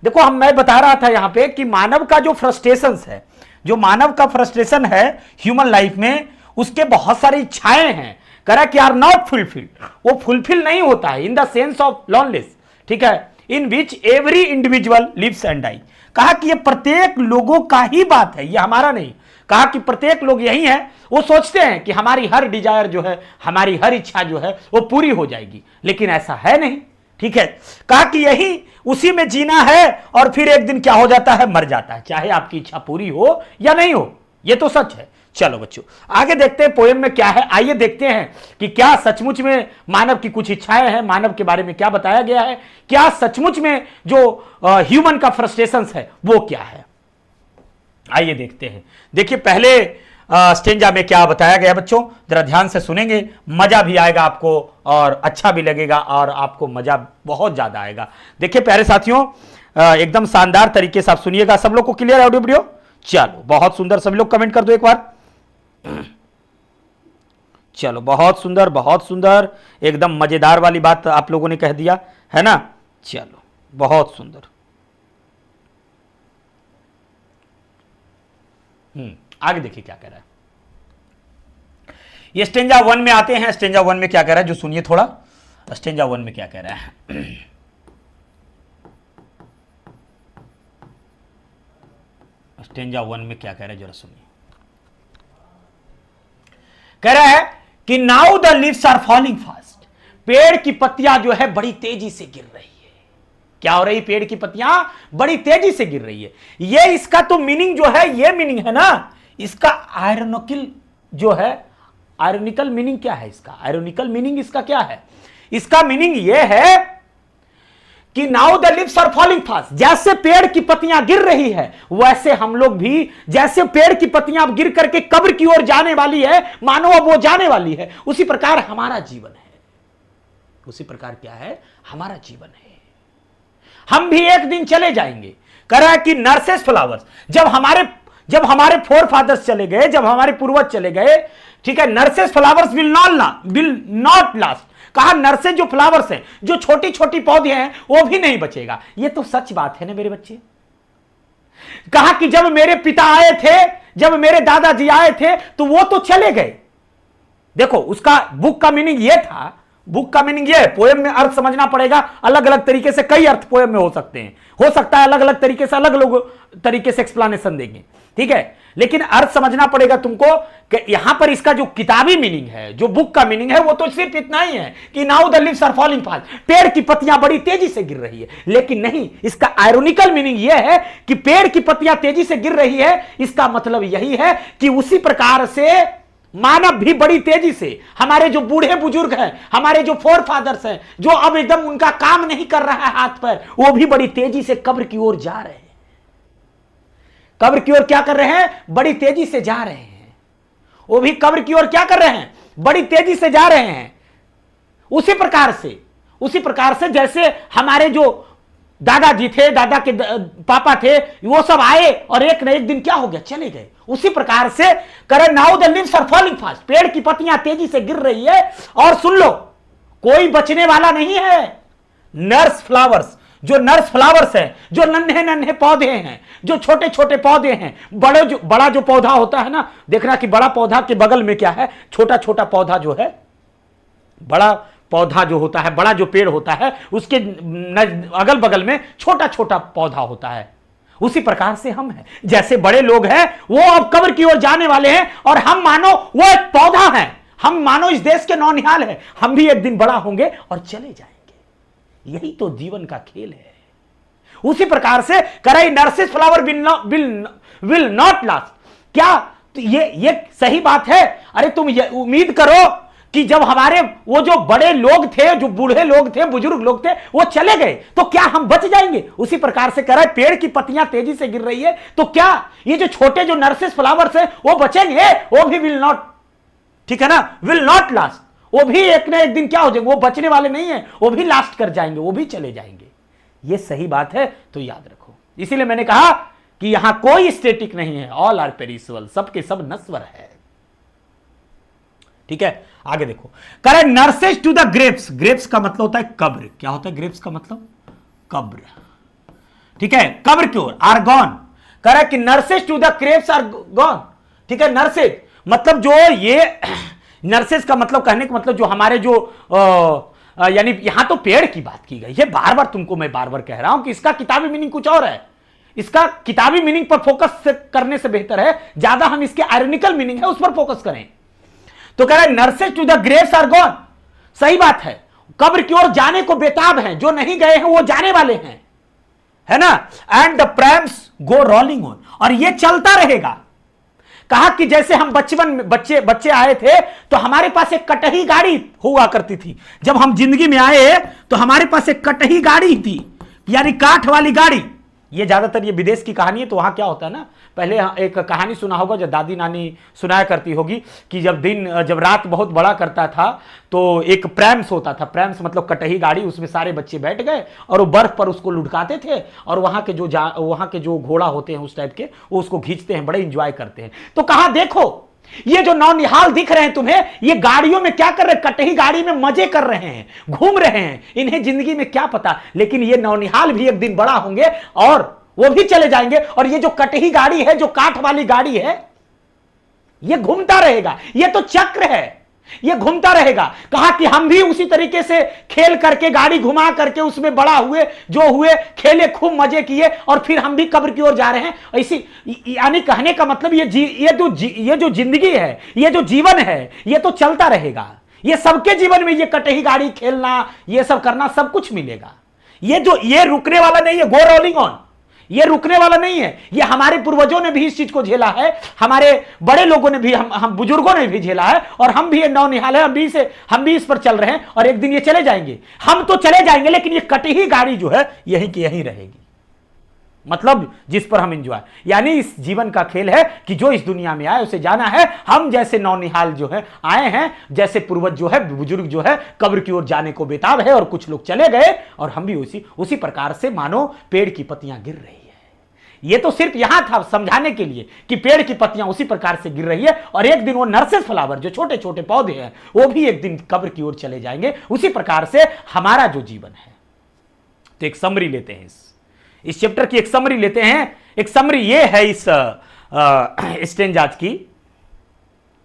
देखो मैं बता रहा था यहां पे कि मानव का जो फ्रस्ट्रेशन है, जो मानव का फ्रस्ट्रेशन है ह्यूमन लाइफ में, उसके बहुत सारी इच्छाएं हैं, कह रहा कि आर नॉट फुलफिल्ड, वो फुलफिल नहीं होता है in the sense of lawless, ठीक है, in which every individual lives and die. कहा कि ये प्रत्येक लोगों का ही बात है, ये हमारा नहीं। कहा कि प्रत्येक लोग यही है, वो सोचते हैं कि हमारी हर डिजायर जो है, हमारी हर इच्छा जो है वो पूरी हो जाएगी, लेकिन ऐसा है नहीं, ठीक है। कहा कि यही उसी में जीना है, और फिर एक दिन क्या हो जाता है, मर जाता है, चाहे आपकी इच्छा पूरी हो या नहीं हो, ये तो सच है। चलो बच्चों, आगे देखते हैं पोएम में क्या है। आइए देखते हैं कि क्या सचमुच में मानव की कुछ इच्छाएं हैं, मानव के बारे में क्या बताया गया है, क्या सचमुच में जो ह्यूमन का फ्रस्ट्रेशन है वो क्या है। आइए देखते हैं। देखिए पहले स्टेंजा में क्या बताया गया बच्चों, जरा ध्यान से सुनेंगे, मजा भी आएगा आपको और अच्छा भी लगेगा और आपको मजा बहुत ज्यादा आएगा। देखिए प्यारे साथियों, एकदम शानदार तरीके से आप सुनिएगा। सब लोग को क्लियर है ऑडियो वीडियो? चलो बहुत सुंदर, सभी लोग कमेंट कर दो एक बार। चलो बहुत सुंदर, बहुत सुंदर, एकदम मजेदार वाली बात आप लोगों ने कह दिया है ना। चलो बहुत सुंदर। आगे देखिए क्या कह रहा है। ये स्टेंजा 1 में आते हैं। स्टेंजा 1 में क्या कह रहा है जो सुनिए थोड़ा। स्टेंजा 1 में क्या कह रहा है, स्टेंजा 1 में क्या कह रहा है जरा सुनिए। कह रहा है कि now the leaves are falling fast, पेड़ की पत्तियां जो है बड़ी तेजी से गिर रही है। क्या हो रही? पेड़ की पत्तियां बड़ी तेजी से गिर रही है। ये इसका तो मीनिंग जो है, ये मीनिंग है ना इसका। आयरोनिकल जो है, आयरोनिकल मीनिंग क्या है इसका? आयरोनिकल मीनिंग इसका क्या है? इसका मीनिंग ये है कि now the leaves are falling fast, जैसे पेड़ की पत्तियां गिर रही है वैसे हम लोग भी, जैसे पेड़ की पत्तियां अब गिर करके कब्र की ओर जाने वाली है, मानो अब वो जाने वाली है, उसी प्रकार हमारा जीवन है। उसी प्रकार क्या है? हमारा जीवन है। हम भी एक दिन चले जाएंगे। कह रहा है कि नर्सेस फ्लावर्स, जब हमारे फोर फादर्स चले गए, जब हमारे पूर्वज चले गए, ठीक है, nurses flowers will not last. कहा नर्सेस जो फ्लावर्स हैं, जो छोटी छोटी पौधे हैं, वो भी नहीं बचेगा। ये तो सच बात है ना मेरे बच्चे। कहा कि जब मेरे पिता आए थे, जब मेरे दादाजी आए थे, तो वो तो चले गए। देखो उसका बुक का मीनिंग ये था, बुक का मीनिंग ये है, पोएम में अर्थ समझना पड़ेगा। अलग अलग तरीके से कई अर्थ पोएम में हो सकते हैं, हो सकता है अलग अलग तरीके से अलग लोग तरीके से एक्सप्लेनेशन देंगे, ठीक है, लेकिन अर्थ समझना पड़ेगा तुमको कि यहां पर इसका जो किताबी मीनिंग है, जो बुक का मीनिंग है, वो तो सिर्फ इतना ही है कि now the leaves are falling fast, पेड़ की पत्तियां बड़ी तेजी से गिर रही है। लेकिन नहीं, इसका आयरोनिकल मीनिंग यह है कि पेड़ की पत्तियां तेजी से गिर रही है, इसका मतलब यही है कि उसी प्रकार से मानव भी बड़ी तेजी से, हमारे जो बूढ़े बुजुर्ग हैं, हमारे जो फोर फादर्स हैं, जो अब एकदम उनका काम नहीं कर रहा है हाथ पर, वो भी बड़ी तेजी से कब्र की ओर जा रहे हैं। कब्र की ओर क्या कर रहे हैं? बड़ी तेजी से जा रहे हैं। वो भी कब्र की ओर क्या कर रहे हैं? बड़ी तेजी से जा रहे हैं। उसी प्रकार से जैसे हमारे जो दादाजी थे, दादा के पापा थे, वो सब आए और एक न एक दिन क्या हो गया? चले गए। उसी प्रकार से करे now the leaves are falling fast, पेड़ की पत्तियां तेजी से गिर रही है और सुन लो, कोई बचने वाला नहीं है। नर्स फ्लावर्स, जो नर्स फ्लावर्स हैं, जो नन्हे नन्हे पौधे हैं, जो छोटे छोटे पौधे हैं, बड़ा जो पौधा होता है ना, देखना कि बड़ा पौधा के बगल में क्या है? छोटा छोटा पौधा जो है, बड़ा पौधा जो होता है, बड़ा जो पेड़ होता है, उसके अगल बगल में छोटा छोटा पौधा होता है। उसी प्रकार से हम हैं, जैसे बड़े लोग हैं वो अब कब्र की ओर जाने वाले हैं और हम मानो वो एक पौधा है, हम मानो इस देश के नौनिहाल है, हम भी एक दिन बड़ा होंगे और चले जाएंगे। यही तो जीवन का खेल है। उसी प्रकार से करे nurses flower will not last. क्या ये सही बात है? अरे तुम ये उम्मीद करो कि जब हमारे वो जो बड़े लोग थे, जो बूढ़े लोग थे, बुजुर्ग लोग थे, वो चले गए तो क्या हम बच जाएंगे? उसी प्रकार से कह रहा है पेड़ की पत्तियां तेजी से गिर रही है, तो क्या ये जो छोटे जो नर्सिस फ्लावर्स हैं वो बचेंगे? वो भी विल नॉट, ठीक है ना, विल नॉट लास्ट। वो भी एक ना एक दिन क्या हो जाएंगे? वो बचने वाले नहीं है, वो भी लास्ट कर जाएंगे, वो भी चले जाएंगे। ये सही बात है, तो याद रखो। इसीलिए मैंने कहा कि यहां कोई स्टेटिक नहीं है, ऑल आर पेरिशेबल, सबके सब नश्वर है, ठीक है। आगे देखो, करे nurses to the grapes. Grapes का मतलब होता है कब्र। क्या होता है ग्रेप्स का मतलब? कब्र, ठीक है, कब्र की ओर आर गॉन। करे कि nurses to the grapes are gone, ठीक है। नर्सेस मतलब जो ये नर्सेस का मतलब कहने का मतलब जो हमारे जो यानी यहां तो पेड़ की बात की गई है। बार बार तुमको मैं बार बार कह रहा हूं कि इसका किताबी मीनिंग कुछ और है। इसका किताबी मीनिंग पर फोकस करने से बेहतर है ज्यादा हम इसके आयरनिकल मीनिंग है उस पर फोकस करें। तो कह रहा है nurses to the graves are gone. सही बात है, कब्र की ओर जाने को बेताब हैं, जो नहीं गए हैं वो जाने वाले हैं, है ना। And the prams go rolling on, और ये चलता रहेगा। कहा कि जैसे हम बचपन में बच्चे आए थे तो हमारे पास एक कटही गाड़ी हुआ करती थी। जब हम जिंदगी में आए तो हमारे पास एक कटही गाड़ी थी, यानी काठ वाली गाड़ी, ये ज्यादातर ये विदेश की कहानी है। तो वहां क्या होता है ना, पहले एक कहानी सुना होगा जो दादी नानी सुनाया करती होगी कि जब रात बहुत बड़ा करता था तो एक प्रैम्स होता था। प्रैम्स मतलब कटही गाड़ी, उसमें सारे बच्चे बैठ गए और वो बर्फ पर उसको लुढ़काते थे और वहां के जो घोड़ा होते हैं उस टाइप के, वो उसको खींचते हैं, बड़े इंजॉय करते हैं। तो कहा देखो ये जो नौनिहाल दिख रहे हैं तुम्हें, ये गाड़ियों में क्या कर रहे हैं, कटही गाड़ी में मजे कर रहे हैं, घूम रहे हैं, इन्हें जिंदगी में क्या पता। लेकिन ये नौनिहाल भी एक दिन बड़ा होंगे और वो भी चले जाएंगे और ये जो कटही गाड़ी है, जो काठ वाली गाड़ी है, ये घूमता रहेगा। ये तो चक्र है, ये घूमता रहेगा। कहा कि हम भी उसी तरीके से खेल करके, गाड़ी घुमा करके उसमें बड़ा हुए, जो हुए, खेले, खूब मजे किए और फिर हम भी कब्र की ओर जा रहे हैं। ऐसी यानी कहने का मतलब ये जो जिंदगी है, ये जो जीवन है, ये तो चलता रहेगा। ये सबके जीवन में ये कटही गाड़ी खेलना, ये सब करना, सब कुछ मिलेगा। ये रुकने वाला नहीं है। गो रोलिंग ऑन, ये रुकने वाला नहीं है। ये हमारे पूर्वजों ने भी इस चीज को झेला है, हमारे बड़े लोगों ने भी, हम बुजुर्गों ने भी झेला है और हम भी ये नौनिहाल है, हम भी इस पर चल रहे हैं और एक दिन ये चले जाएंगे। हम तो चले जाएंगे लेकिन ये कटही गाड़ी जो है यहीं की यहीं रहेगी। मतलब जिस पर हम एंजॉय, यानी इस जीवन का खेल है कि जो इस दुनिया में आए उसे जाना है। हम जैसे नौनिहाल जो है आए हैं, जैसे पूर्वज जो है, बुजुर्ग जो है, कब्र की ओर जाने को बेताब है और कुछ लोग चले गए और हम भी उसी प्रकार से मानो पेड़ की पत्तियां गिर रही है। ये तो सिर्फ यहां था समझाने के लिए कि पेड़ की पत्तियां उसी प्रकार से गिर रही है और एक दिन वो नर्सेस फ्लावर, जो छोटे छोटे पौधे हैं, वो भी एक दिन कब्र की ओर चले जाएंगे। उसी प्रकार से हमारा जो जीवन है। तो एक समरी लेते हैं, इस चैप्टर की एक समरी लेते हैं। एक समरी ये है इस स्टेंजाज की।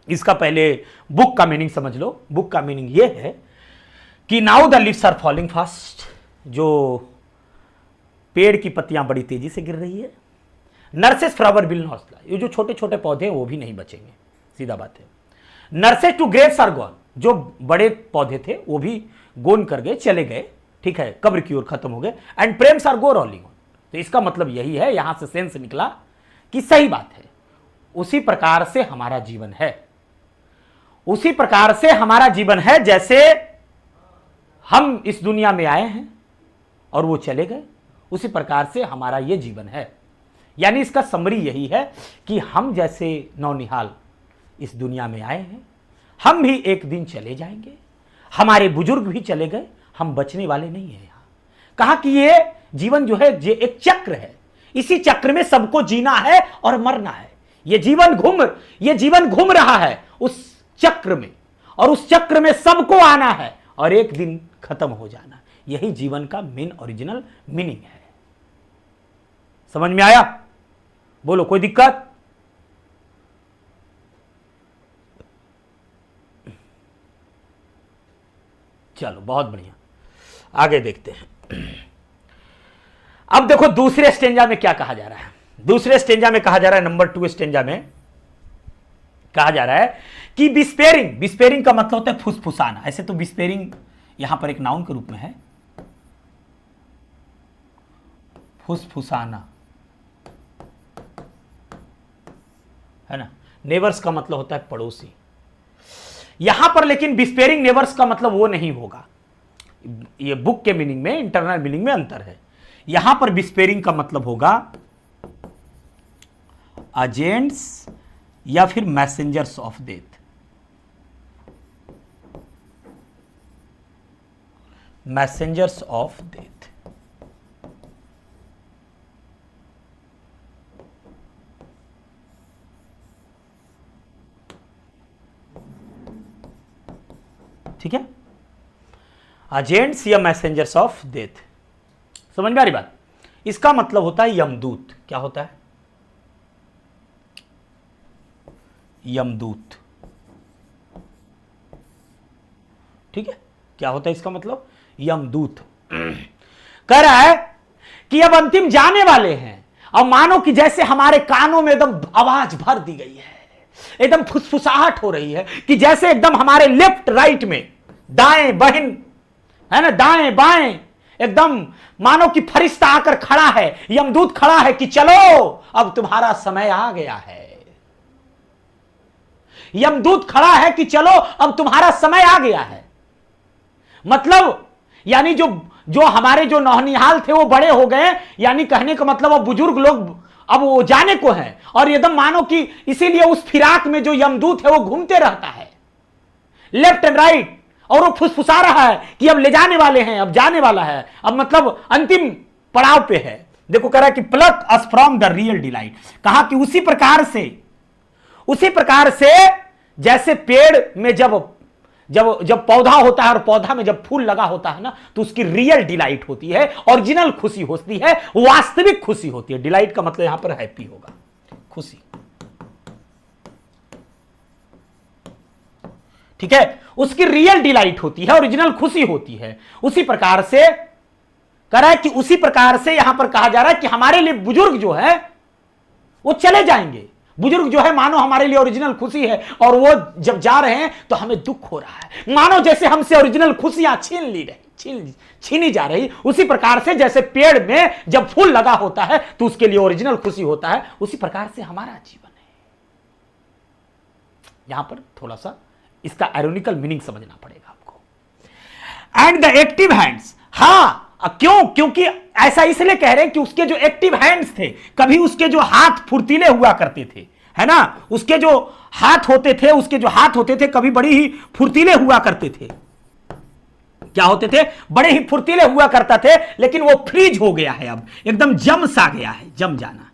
इसका पहले बुक का मीनिंग समझ लो। बुक का मीनिंग ये है कि now the leaves are falling fast, जो पेड़ की पत्तियां बड़ी तेजी से गिर रही है। नर्सेस फ्लावर विल नॉट, ये जो छोटे छोटे पौधे हैं वो भी नहीं बचेंगे, सीधा बात है। Nurses to graves are gone, जो बड़े पौधे थे वो भी गोन कर गए, चले गए, ठीक है, कब्र की ओर खत्म हो गए। And prams are go rolling on. तो इसका मतलब यही है, यहां से सेंस निकला कि सही बात है, उसी प्रकार से हमारा जीवन है। उसी प्रकार से हमारा जीवन है जैसे हम इस दुनिया में आए हैं और वो चले गए, उसी प्रकार से हमारा ये जीवन है। यानी इसका समरी यही है कि हम जैसे नौनिहाल इस दुनिया में आए हैं, हम भी एक दिन चले जाएंगे। हमारे बुजुर्ग भी चले गए, हम बचने वाले नहीं हैं। यहां कहा कि ये जीवन जो है ये एक चक्र है, इसी चक्र में सबको जीना है और मरना है। ये जीवन घूम रहा है उस चक्र में और उस चक्र में सबको आना है और एक दिन खत्म हो जाना। यही जीवन का मेन ओरिजिनल मीनिंग है। समझ में आया? बोलो, कोई दिक्कत? चलो बहुत बढ़िया, आगे देखते हैं। अब देखो दूसरे स्टेंजा में क्या कहा जा रहा है। दूसरे स्टेंजा में कहा जा रहा है, नंबर 2 स्टेंजा में कहा जा रहा है कि विस्पेरिंग का मतलब होता है फुसफुसाना। ऐसे तो विस्पेरिंग यहां पर एक नाउन के रूप में है, फुसफुसाना है ना। नेबर्स का मतलब होता है पड़ोसी। यहां पर लेकिन विस्पेरिंग नेबर्स का मतलब वो नहीं होगा। ये बुक के मीनिंग में, इंटरनल मीनिंग में अंतर है। यहां पर विस्पेरिंग का मतलब होगा एजेंट्स या फिर messengers of death. Messengers of death, ठीक है, एजेंट्स या मैसेंजर्स ऑफ डेथ। समझ में आ रही बात? इसका मतलब होता है यमदूत। क्या होता है? यमदूत। ठीक है, क्या होता है इसका मतलब? यमदूत। कह रहा है कि अब अंतिम जाने वाले हैं और मानो कि जैसे हमारे कानों में एकदम आवाज भर दी गई है, एकदम फुसफुसाहट हो रही है कि जैसे एकदम हमारे लेफ्ट राइट में, दाएं बहन है ना, दाएं बाएं, एकदम मानो कि फरिश्ता आकर खड़ा है, यमदूत खड़ा है कि चलो अब तुम्हारा समय आ गया है। यमदूत खड़ा है कि चलो अब तुम्हारा समय आ गया है। मतलब यानी जो जो हमारे जो नौनिहाल थे वो बड़े हो गए, यानी कहने का मतलब अब बुजुर्ग लोग अब वो जाने को है, और एकदम मानो कि इसीलिए उस फिराक में जो यमदूत है वो घूमते रहता है लेफ्ट एंड राइट, और वो फुसफुसा रहा है कि अब ले जाने वाले हैं, अब जाने वाला है, अब मतलब अंतिम पड़ाव पे है। देखो कह रहा है कि pluck us from the real delight, कहा कि उसी प्रकार से जैसे पेड़ में जब पौधा होता है और पौधा में जब फूल लगा होता है ना, तो उसकी रियल डिलाइट होती है, ओरिजिनल खुशी होती है, वास्तविक खुशी होती है। डिलाइट का मतलब यहां पर हैप्पी होगा, खुशी, ठीक है, उसकी रियल डिलाइट होती है, ओरिजिनल खुशी होती है। उसी प्रकार से कह रहा है कि उसी प्रकार से यहां पर कहा जा रहा है कि हमारे लिए बुजुर्ग जो है वो चले जाएंगे। बुजुर्ग जो है मानो हमारे लिए ओरिजिनल खुशी है, और वो जब जा रहे हैं तो हमें दुख हो रहा है, मानो जैसे हमसे ओरिजिनल खुशियां छीनी जा रही। उसी प्रकार से जैसे पेड़ में जब फूल लगा होता है तो उसके लिए ओरिजिनल खुशी होता है, उसी प्रकार से हमारा जीवन है। यहां पर थोड़ा सा इसका आयरोनिकल मीनिंग समझना पड़ेगा आपको। एंड द एक्टिव हैंड्स, हां क्यों, क्योंकि ऐसा इसलिए कह रहे हैं कि उसके जो एक्टिव हैंड्स थे, कभी उसके जो हाथ फुर्तीले हुआ करते थे, है ना, उसके जो हाथ होते थे कभी बड़ी ही फुर्तीले हुआ करते थे। क्या होते थे? बड़े ही फुर्तीले हुआ करता थे, लेकिन वो फ्रीज हो गया है, अब एकदम जम सा गया है, जम जाना।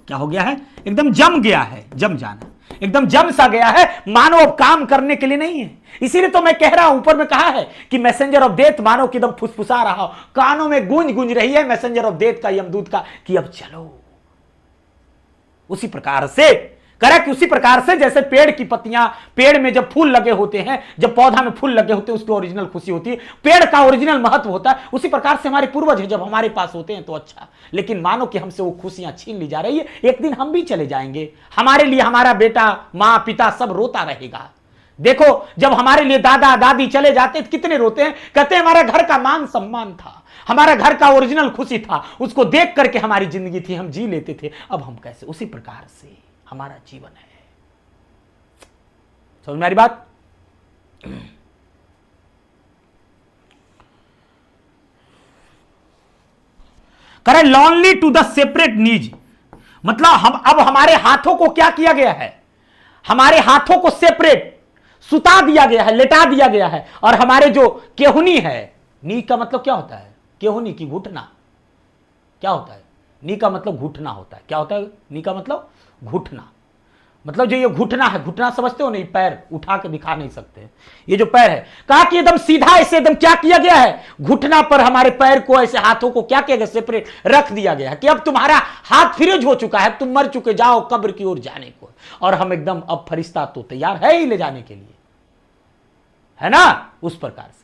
क्या हो गया है? एकदम जम गया है, जम जाना, एकदम जम सा गया है, मानो अब काम करने के लिए नहीं है। इसीलिए तो मैं कह रहा हूं, ऊपर में कहा है कि मैसेंजर ऑफ डेथ मानो कि एकदम फुसफुसा रहा हो, कानों में गूंज रही है मैसेंजर ऑफ डेथ का, यमदूत का, कि अब चलो। उसी प्रकार से करा कि उसी प्रकार से जैसे पेड़ की पत्तियां, पेड़ में जब फूल लगे होते हैं, जब पौधा में फूल लगे होते हैं, उसकी ओरिजिनल खुशी होती है, पेड़ का ओरिजिनल महत्व होता है। उसी प्रकार से हमारे पूर्वज हैं, जब हमारे पास होते हैं तो अच्छा, लेकिन मानो कि हमसे वो खुशियां छीन ली जा रही है। एक दिन हम भी चले जाएंगे, हमारे लिए हमारा बेटा, माँ, पिता सब रोता रहेगा। देखो जब हमारे लिए दादा दादी चले जाते हैं कितने रोते हैं, कहते हैं हमारा घर का मान सम्मान था, हमारा घर का ओरिजिनल खुशी था, उसको देख करके हमारी जिंदगी थी, हम जी लेते थे, अब हम कैसे? उसी प्रकार से हमारा जीवन है। समझ में आ रही बात? करे लॉन्ली टू द सेपरेट नीज, मतलब हम अब हमारे हाथों को क्या किया गया है? हमारे हाथों को सेपरेट सुता दिया गया है, लेटा दिया गया है, और हमारे जो केहुनी है, नी का मतलब क्या होता है? केहुनी की घुटना क्या होता है? नी का मतलब घुटना होता है। क्या होता है नी का मतलब? घुटना। मतलब जो ये घुटना है, घुटना समझते हो नहीं? पैर उठा के दिखा नहीं सकते, ये जो पैर है, कहा कि एकदम सीधा ऐसे एकदम क्या किया गया है? घुटना पर हमारे पैर को, ऐसे हाथों को क्या किया गया? सेपरेट रख दिया गया है कि अब तुम्हारा हाथ फ्रीज हो चुका है, तुम मर चुके, जाओ कब्र की ओर जाने को। और हम एकदम अब फरिश्ता तो तैयार है ही ले जाने के लिए, है ना? उस प्रकार से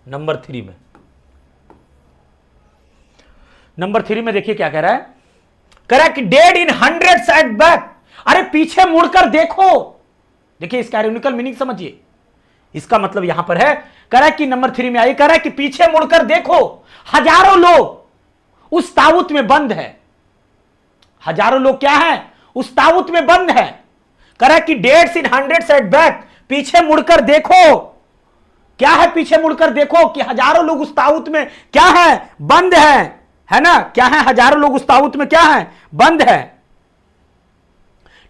नंबर 3 में देखिए क्या कह रहा है? कह रहा है कि dead in hundreds at back, अरे पीछे मुड़कर देखो। देखिए इसका आयरोनिकल मीनिंग समझिए, इसका मतलब यहां पर है, कह रहा है कि नंबर 3 में आइए, कह रहा है कि पीछे मुड़कर देखो, हजारों लोग उस ताबूत में बंद है। हजारों लोग क्या है? उस ताबूत में बंद है। कह रहा है कि डेड्स इन हंड्रेड्स एट बैक, पीछे मुड़कर देखो। क्या है पीछे मुड़कर देखो? कि हजारों लोग उस ताबूत में क्या है? बंद है ना? क्या है? हजारों लोग उस ताबूत में क्या है? बंद है।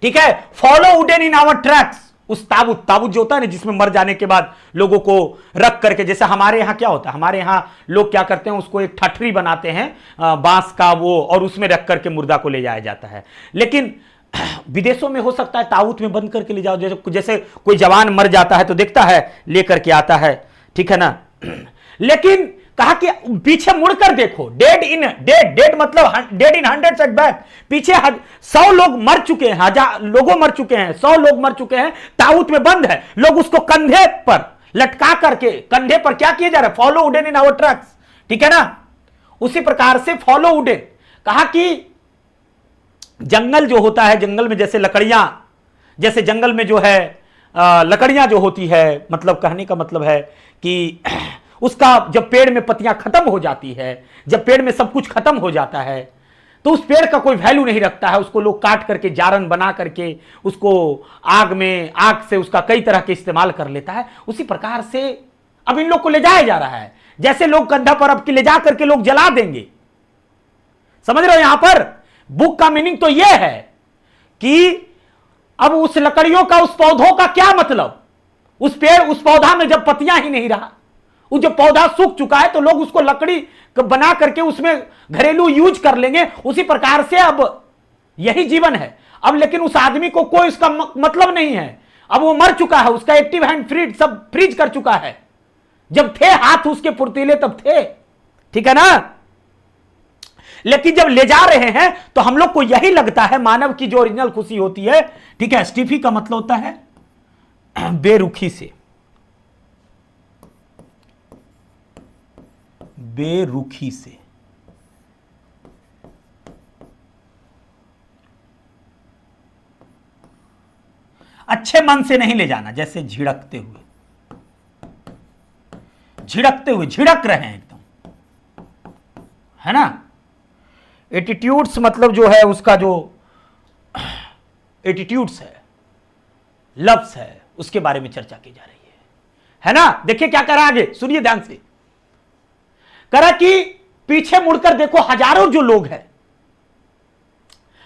ठीक है, follow wooden in our tracks, उस ताबूत जो होता है ना, जिसमें मर जाने के बाद लोगों को रख करके, जैसे हमारे यहां क्या होता है, हमारे यहां लोग क्या करते हैं, उसको एक ठठरी बनाते हैं बांस का वो, और उसमें रख करके मुर्दा को ले जाया जाता है। लेकिन विदेशों में हो सकता है ताबूत में बंद करके ले जाओ, जैसे कोई जवान मर जाता है तो देखता है लेकर के आता है, ठीक है ना? लेकिन कहा कि पीछे मुड़कर देखो, डेड मतलब dead in hundreds at back, पीछे 100 लोग मर चुके हैं, 1000 लोगों मर चुके हैं, 100 लोग मर चुके हैं, ताबूत में बंद है, लोग उसको कंधे पर लटका करके, कंधे पर क्या किया जा रहा है? Follow wooden in our trucks, ठीक है ना? उसी प्रकार से फॉलो वुडन, कहा कि जंगल जो होता है, जंगल में जैसे लकड़ियां, जैसे जंगल में जो है लकड़ियां जो होती है, मतलब कहने का मतलब है कि उसका जब पेड़ में पत्तियां खत्म हो जाती है, जब पेड़ में सब कुछ खत्म हो जाता है, तो उस पेड़ का कोई वैल्यू नहीं रखता है। उसको लोग काट करके जारन बना करके उसको आग से उसका कई तरह के इस्तेमाल कर लेता है। उसी प्रकार से अब इन लोग को ले जाया जा रहा है, जैसे लोग कंधा पर अब ले जा करके लोग जला देंगे। समझ रहे हो? यहां पर बुक का मीनिंग तो यह है कि अब उस लकड़ियों का, उस पौधों का क्या मतलब? उस पेड़, उस पौधा में जब पत्तियां ही नहीं रहा, वो जब पौधा सूख चुका है, तो लोग उसको लकड़ी बना करके उसमें घरेलू यूज कर लेंगे। उसी प्रकार से अब यही जीवन है। अब लेकिन उस आदमी को कोई उसका मतलब नहीं है। अब वो मर चुका है, उसका एक्टिव हैंड फ्रीज सब फ्रीज कर चुका है। जब थे हाथ उसके फुर्तीले तब थे, ठीक है ना? लेकिन जब ले जा रहे हैं तो हम लोग को यही लगता है, मानव की जो ओरिजिनल खुशी होती है, ठीक है, स्टीफी का मतलब होता है बेरुखी से, बेरुखी से। अच्छे मन से नहीं ले जाना, जैसे झिड़कते हुए, झिड़कते हुए, झिड़क रहे हैं एकदम, है ना? एटीट्यूड्स मतलब जो है उसका जो एटीट्यूड्स लफ्ज है, उसके बारे में चर्चा की जा रही है ना? देखिए क्या करा आगे, सुनिए ध्यान से। करा कि पीछे मुड़कर देखो, हजारों जो लोग हैं,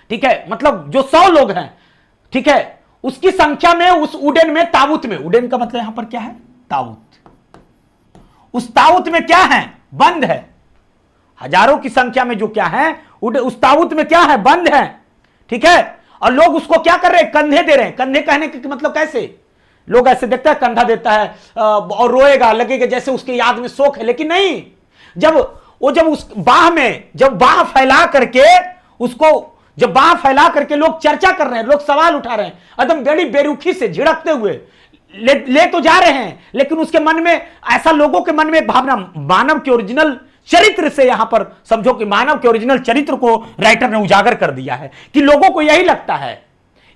ठीक है, मतलब जो 100 लोग हैं, ठीक है, उसकी संख्या में उस उडेन में, ताबूत में, उडेन का मतलब यहां पर क्या है? ताबूत। उस ताबूत में क्या है? बंद है। हजारों की संख्या में जो क्या है, उस ताबूत में क्या है? बंद है, ठीक है। और लोग उसको क्या कर रहे हैं? कंधे दे रहे हैं। कंधे कहने के मतलब कैसे? लोग ऐसे देखते हैं, कंधा देता है और रोएगा, लगेगा जैसे उसकी याद में शोक है, लेकिन नहीं। जब उस बाह में, जब बाह फैला करके उसको, जब बाह फैला करके लोग चर्चा कर रहे हैं, लोग सवाल उठा रहे हैं, एकदम बड़ी बेरुखी से झिड़कते हुए ले तो जा रहे हैं, लेकिन उसके मन में ऐसा, लोगों के मन में एक भावना, मानव के ओरिजिनल चरित्र से, यहां पर समझो कि मानव के ओरिजिनल चरित्र को राइटर ने उजागर कर दिया है कि लोगों को यही लगता है।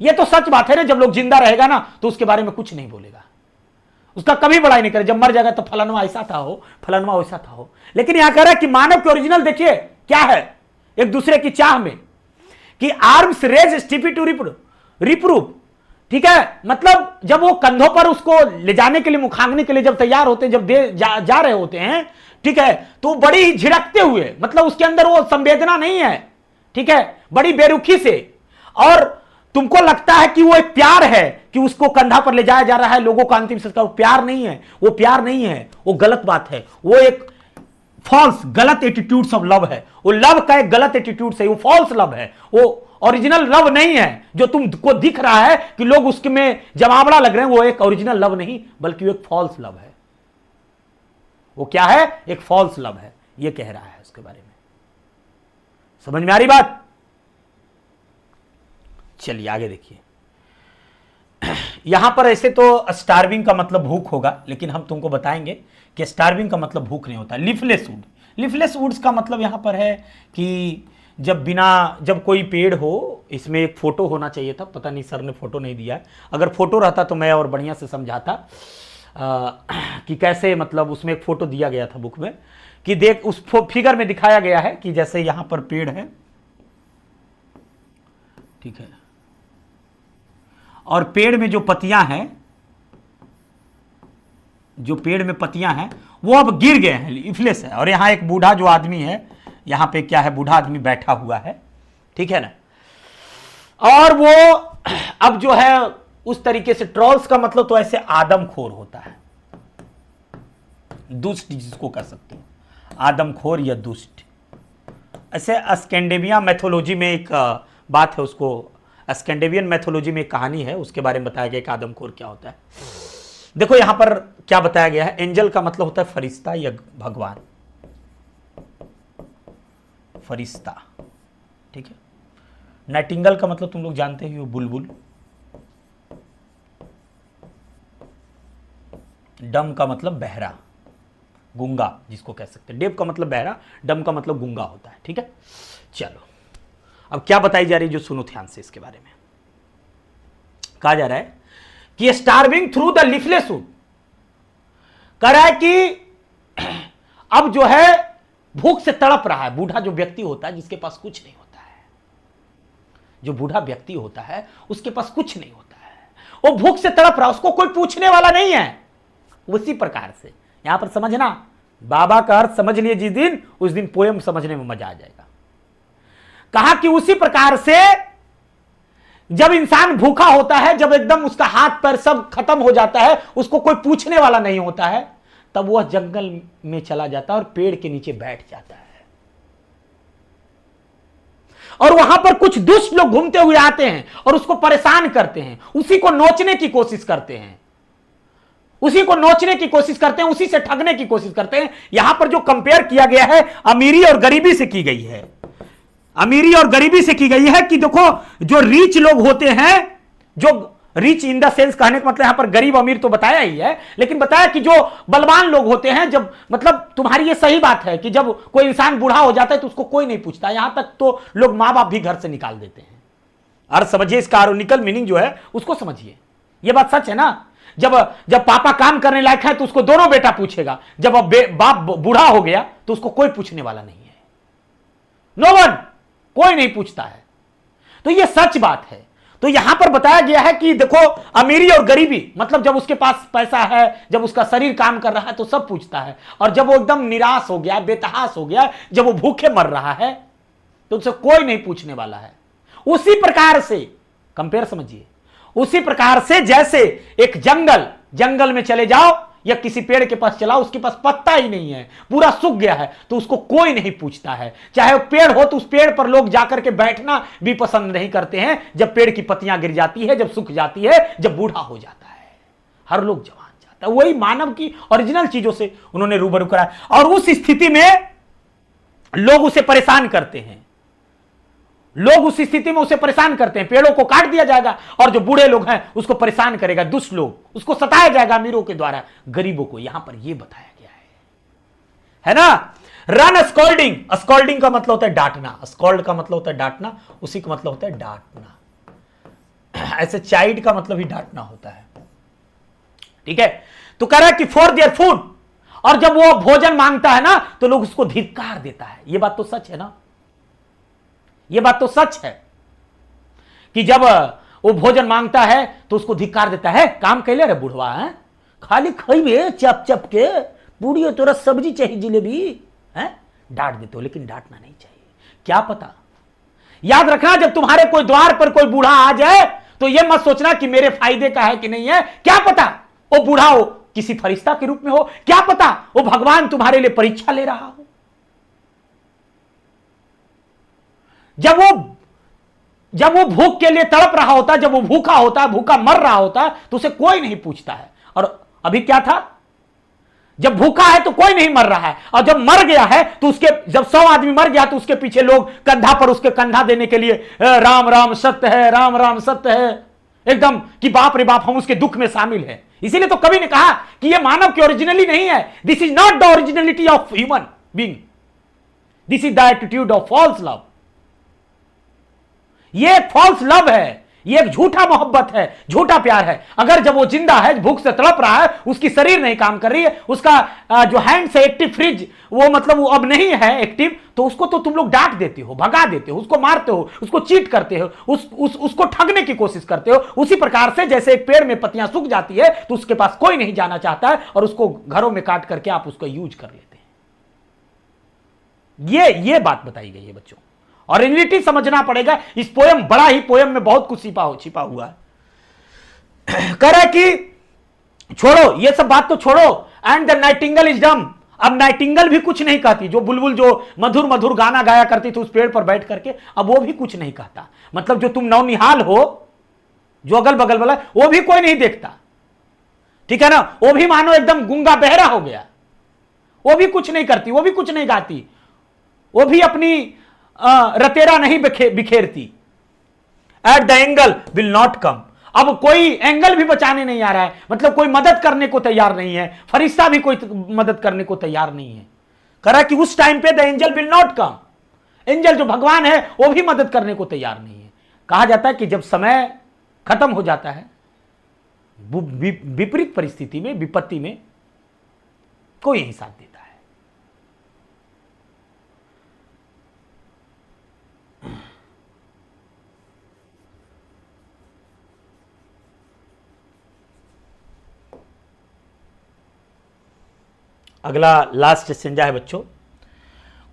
यह तो सच बात है ना, जब लोग जिंदा रहेगा ना तो उसके बारे में कुछ नहीं बोलेगा, उसका कभी बड़ाई नहीं करे। जब मर जाएगा तो फलाना ऐसा था हो, फलाना वैसा था हो। लेकिन यहां कह रहा है कि मानव के ओरिजिनल देखिए क्या है, एक दूसरे की चाह में, कि आर्म्स रेज स्टीफी टू रिप्रूव, ठीक है, मतलब जब वो कंधों पर उसको ले जाने के लिए, मुखाग्नि के लिए जब तैयार होते हैं, जब जा रहे होते हैं, ठीक है, तो बड़ी ही झिड़कते हुए, मतलब उसके अंदर वो संवेदना नहीं है, ठीक है, बड़ी बेरुखी से। और तुमको लगता है कि वो एक प्यार है कि उसको कंधा पर ले जाया जा रहा है, लोगों का अंतिम संस्कार। वो प्यार नहीं है, वो प्यार नहीं है, वो गलत बात है, वो एक फॉल्स, गलत एटीट्यूड्स ऑफ लव है। वो लव का एक गलत एटीट्यूड है, वो फॉल्स लव है, वो ओरिजिनल लव नहीं है। जो तुमको दिख रहा है कि लोग उसके में जमावड़ा लग रहे हैं, वो एक ओरिजिनल लव नहीं, बल्कि वो एक फॉल्स लव है। वो क्या है? एक फॉल्स लव है, ये कह रहा है उसके बारे में। समझ में आ रही बात? चलिए आगे देखिए। यहां पर ऐसे तो स्टार्विंग का मतलब भूख होगा, लेकिन हम तुमको बताएंगे कि स्टार्विंग का मतलब भूख नहीं होता। लिफलेस वुड, लिफलेस वुड्स का मतलब यहां पर है कि जब कोई पेड़ हो, इसमें एक फोटो होना चाहिए था, पता नहीं सर ने फोटो नहीं दिया। अगर फोटो रहता तो मैं और बढ़िया से समझाता कि कैसे, मतलब उसमें एक फोटो दिया गया था बुक में, कि देख उस फिगर में दिखाया गया है कि जैसे यहां पर पेड़ है, ठीक है, और पेड़ में जो पत्तियां हैं, जो पेड़ में पत्तियां हैं वो अब गिर गए हैं, लिफलेस है। और यहां एक बूढ़ा जो आदमी है, यहां पे क्या है, बूढ़ा आदमी बैठा हुआ है, ठीक है ना। और वो अब जो है उस तरीके से, ट्रॉल्स का मतलब तो ऐसे आदमखोर होता है, दुष्ट जिसको कह सकते हो, आदमखोर या दुष्ट। ऐसे स्कैंडिनेवियन मैथोलॉजी में एक बात है, उसको स्कैंडिनेवियन मैथोलॉजी में एक कहानी है, उसके बारे में बताया गया कि आदमखोर क्या होता है। देखो यहां पर क्या बताया गया है, एंजल का मतलब होता है फरिश्ता या भगवान, फरिश्ता, ठीक है। नाइटिंगेल का मतलब तुम लोग जानते ही हो, बुलबुल। डम का मतलब बहरा, गूंगा जिसको कह सकते हैं। डेव का मतलब बहरा, डम का मतलब गूंगा होता है, ठीक है। चलो अब क्या बताई जा रही है, जो सुनो ध्यान से इसके बारे में। कहा जा रहा है कि starving through the leafless would, कह रहा है कि अब जो है भूख से तड़प रहा है। बूढ़ा जो व्यक्ति होता है जिसके पास कुछ नहीं होता है, जो बूढ़ा व्यक्ति होता है उसके पास कुछ नहीं होता है, वो भूख से तड़प रहा है, उसको कोई पूछने वाला नहीं है। उसी प्रकार से यहां पर समझना, बाबा का अर्थ समझ लिए जिस दिन, उस दिन पोयम समझने में मजा आ जाएगा। कहा कि उसी प्रकार से जब इंसान भूखा होता है, जब एकदम उसका हाथ पैर सब खत्म हो जाता है, उसको कोई पूछने वाला नहीं होता है, तब वह जंगल में चला जाता है और पेड़ के नीचे बैठ जाता है। और वहां पर कुछ दुष्ट लोग घूमते हुए आते हैं और उसको परेशान करते हैं, उसी को नोचने की कोशिश करते हैं, उसी को नोचने की कोशिश करते हैं, उसी से ठगने की कोशिश करते हैं। यहां पर जो कंपेयर किया गया है अमीरी और गरीबी से की गई है, अमीरी और गरीबी से की गई है कि देखो जो रीच लोग होते हैं, जो रिच इन द सेंस कहने का मतलब यहां पर गरीब अमीर तो बताया ही है, लेकिन बताया कि जो बलवान लोग होते हैं, जब मतलब तुम्हारी ये सही बात है कि जब कोई इंसान बूढ़ा हो जाता है तो उसको कोई नहीं पूछता, यहां तक तो लोग मां बाप भी घर से निकाल देते हैं। अर्थ समझिए, इसका आरोनिकल मीनिंग जो है उसको समझिए। ये बात सच है ना, जब पापा काम करने लायक है तो उसको दोनों बेटा पूछेगा, जब बाप बूढ़ा हो गया तो उसको कोई पूछने वाला नहीं है, नो वन, कोई नहीं पूछता है। तो ये सच बात है। तो यहां पर बताया गया है कि देखो अमीरी और गरीबी, मतलब जब उसके पास पैसा है, जब उसका शरीर काम कर रहा है तो सब पूछता है, और जब वो एकदम निराश हो गया, बेतहाश हो गया, जब वो भूखे मर रहा है तो उससे कोई नहीं पूछने वाला है। उसी प्रकार से कंपेयर समझिए, उसी प्रकार से जैसे एक जंगल में चले जाओ या किसी पेड़ के पास चलाओ, उसके पास पत्ता ही नहीं है, पूरा सूख गया है, तो उसको कोई नहीं पूछता है। चाहे वो पेड़ हो तो उस पेड़ पर लोग जाकर के बैठना भी पसंद नहीं करते हैं, जब पेड़ की पत्तियां गिर जाती है, जब सूख जाती है, जब बूढ़ा हो जाता है, हर लोग जवान जाता है। वही मानव की ओरिजिनल चीजों से उन्होंने रूबरू कराया, और उस स्थिति में लोग उसे परेशान करते हैं, लोग उस स्थिति में उसे परेशान करते हैं। पेड़ों को काट दिया जाएगा और जो बूढ़े लोग हैं उसको परेशान करेगा, दुष्ट लोग, उसको सताया जाएगा अमीरों के द्वारा गरीबों को। यहां पर यह बताया गया है ना। रन स्कॉल्डिंग, स्कॉल्डिंग का मतलब होता है डांटना, स्कॉल्ड का मतलब होता है डांटना, उसी का मतलब होता है डांटना। ऐसे चाइल्ड का मतलब ही डांटना होता है, ठीक है। तो कह रहा है कि फॉर देयर फूड, और जब वो भोजन मांगता है ना तो लोग उसको धिक्कार देता है। यह बात तो सच है ना, यह बात तो सच है कि जब वो भोजन मांगता है तो उसको धिक्कार देता है। काम कैले रे बुढ़वा है, खाली खइबे चप चप के, बूढ़ी तोरा सब्जी चाहिए जिलेबी है, डांट देते हो, लेकिन डांटना नहीं चाहिए। क्या पता, याद रखना, जब तुम्हारे कोई द्वार पर कोई बूढ़ा आ जाए तो यह मत सोचना कि मेरे फायदे का है कि नहीं है। क्या पता वो बूढ़ा हो किसी फरिश्ता के रूप में हो, क्या पता वो भगवान तुम्हारे लिए परीक्षा ले रहा हो। जब वो भूख के लिए तड़प रहा होता है, जब वो भूखा होता है, भूखा मर रहा होता है, तो उसे कोई नहीं पूछता है। और अभी क्या था, जब भूखा है तो कोई नहीं मर रहा है, और जब मर गया है तो उसके, जब 100 आदमी मर गया तो उसके पीछे लोग कंधा पर उसके कंधा देने के लिए राम राम सत्य है, राम राम सत्य है, एकदम कि बाप रे बाप हम उसके दुख में शामिल है। इसीलिए तो कवि ने कहा कि यह मानव की ओरिजिनली नहीं है, this is not the originality of human being, this is the attitude of false love. ये एक फॉल्स लव है, ये एक झूठा मोहब्बत है, झूठा प्यार है। अगर जब वो जिंदा है, भूख से तड़प रहा है, उसकी शरीर नहीं काम कर रही है, उसका जो हैंड से एक्टिव फ्रिज वो मतलब वो अब नहीं है एक्टिव, तो उसको तो तुम लोग डांट देते हो, भगा देते हो, उसको मारते हो, उसको चीट करते हो, उसको ठगने की कोशिश करते हो। उसी प्रकार से जैसे एक पेड़ में पत्तियां सूख जाती है तो उसके पास कोई नहीं जाना चाहता है, और उसको घरों में काट करके आप उसको यूज कर लेते हैं। ये बात बताई गई है बच्चों, और रियलिटी समझना पड़ेगा। इस पोयम, बड़ा ही पोयम में बहुत कुछ छिपा हुआ है। कह रहा है कि छोड़ो ये सब बात तो छोड़ो, and the Nightingale is dumb. अब नाइटिंगेल भी कुछ नहीं कहती, जो बुलबुल जो मधुर मधुर गाना गाया करती थी उस पेड़ पर बैठ करके, अब वो भी कुछ नहीं कहता। मतलब जो तुम नौनिहाल हो, जो अगल बगल वाला, वो भी कोई नहीं देखता, ठीक है ना। वो भी मानो एकदम गूंगा बहरा हो गया, वो भी कुछ नहीं करती, वो भी कुछ नहीं गाती, वो भी अपनी रतेरा नहीं बिखेरती। At the angel will not come, अब कोई एंगल भी बचाने नहीं आ रहा है, मतलब कोई मदद करने को तैयार नहीं है, फरिश्ता भी कोई मदद करने को तैयार नहीं है। करा कि उस टाइम पे the angel will not come, angel जो भगवान है वो भी मदद करने को तैयार नहीं है। कहा जाता है कि जब समय खत्म हो जाता है, विपरीत परिस्थिति में, विपत्ति में, कोई नहीं साथ देता है, अगला लास्ट स्टेंजा है बच्चों।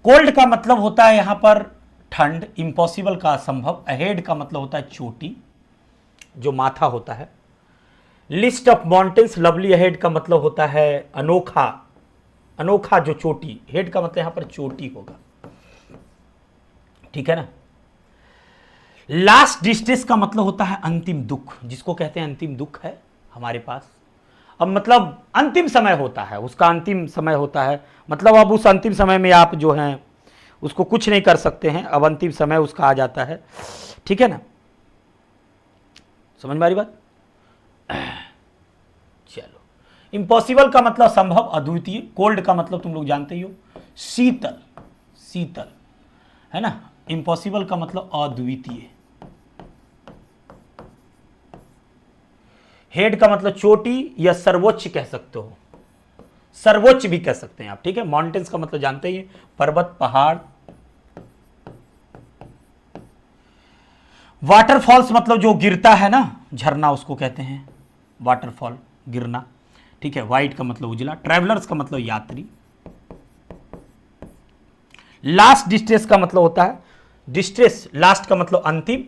कोल्ड का मतलब होता है यहां पर ठंड, इम्पॉसिबल का असंभव, अहेड का मतलब होता है चोटी, जो माथा होता है। List of mountains lovely ahead का मतलब होता है अनोखा, अनोखा जो चोटी, हेड का मतलब यहां पर चोटी होगा, ठीक है ना। लास्ट डिस्ट्रेस का मतलब होता है अंतिम दुख, जिसको कहते हैं अंतिम दुख है हमारे पास। अब मतलब अंतिम समय होता है, उसका अंतिम समय होता है, मतलब अब उस अंतिम समय में आप जो हैं उसको कुछ नहीं कर सकते हैं, अब अंतिम समय उसका आ जाता है, ठीक है ना। समझ में आ रही बात? चलो, इम्पॉसिबल का मतलब संभव, अद्वितीय। कोल्ड का मतलब तुम लोग जानते ही हो, शीतल, शीतल है ना। इम्पॉसिबल का मतलब अद्वितीय। हेड का मतलब चोटी या सर्वोच्च कह सकते हो, सर्वोच्च भी कह सकते हैं आप, ठीक है। माउंटेन्स का मतलब जानते ही, पर्वत, पहाड़। वाटरफॉल्स मतलब जो गिरता है ना, झरना, उसको कहते हैं वाटरफॉल, गिरना, ठीक है। वाइट का मतलब उजला। ट्रैवलर्स का मतलब यात्री। लास्ट डिस्ट्रेस का मतलब होता है, डिस्ट्रेस लास्ट का मतलब अंतिम,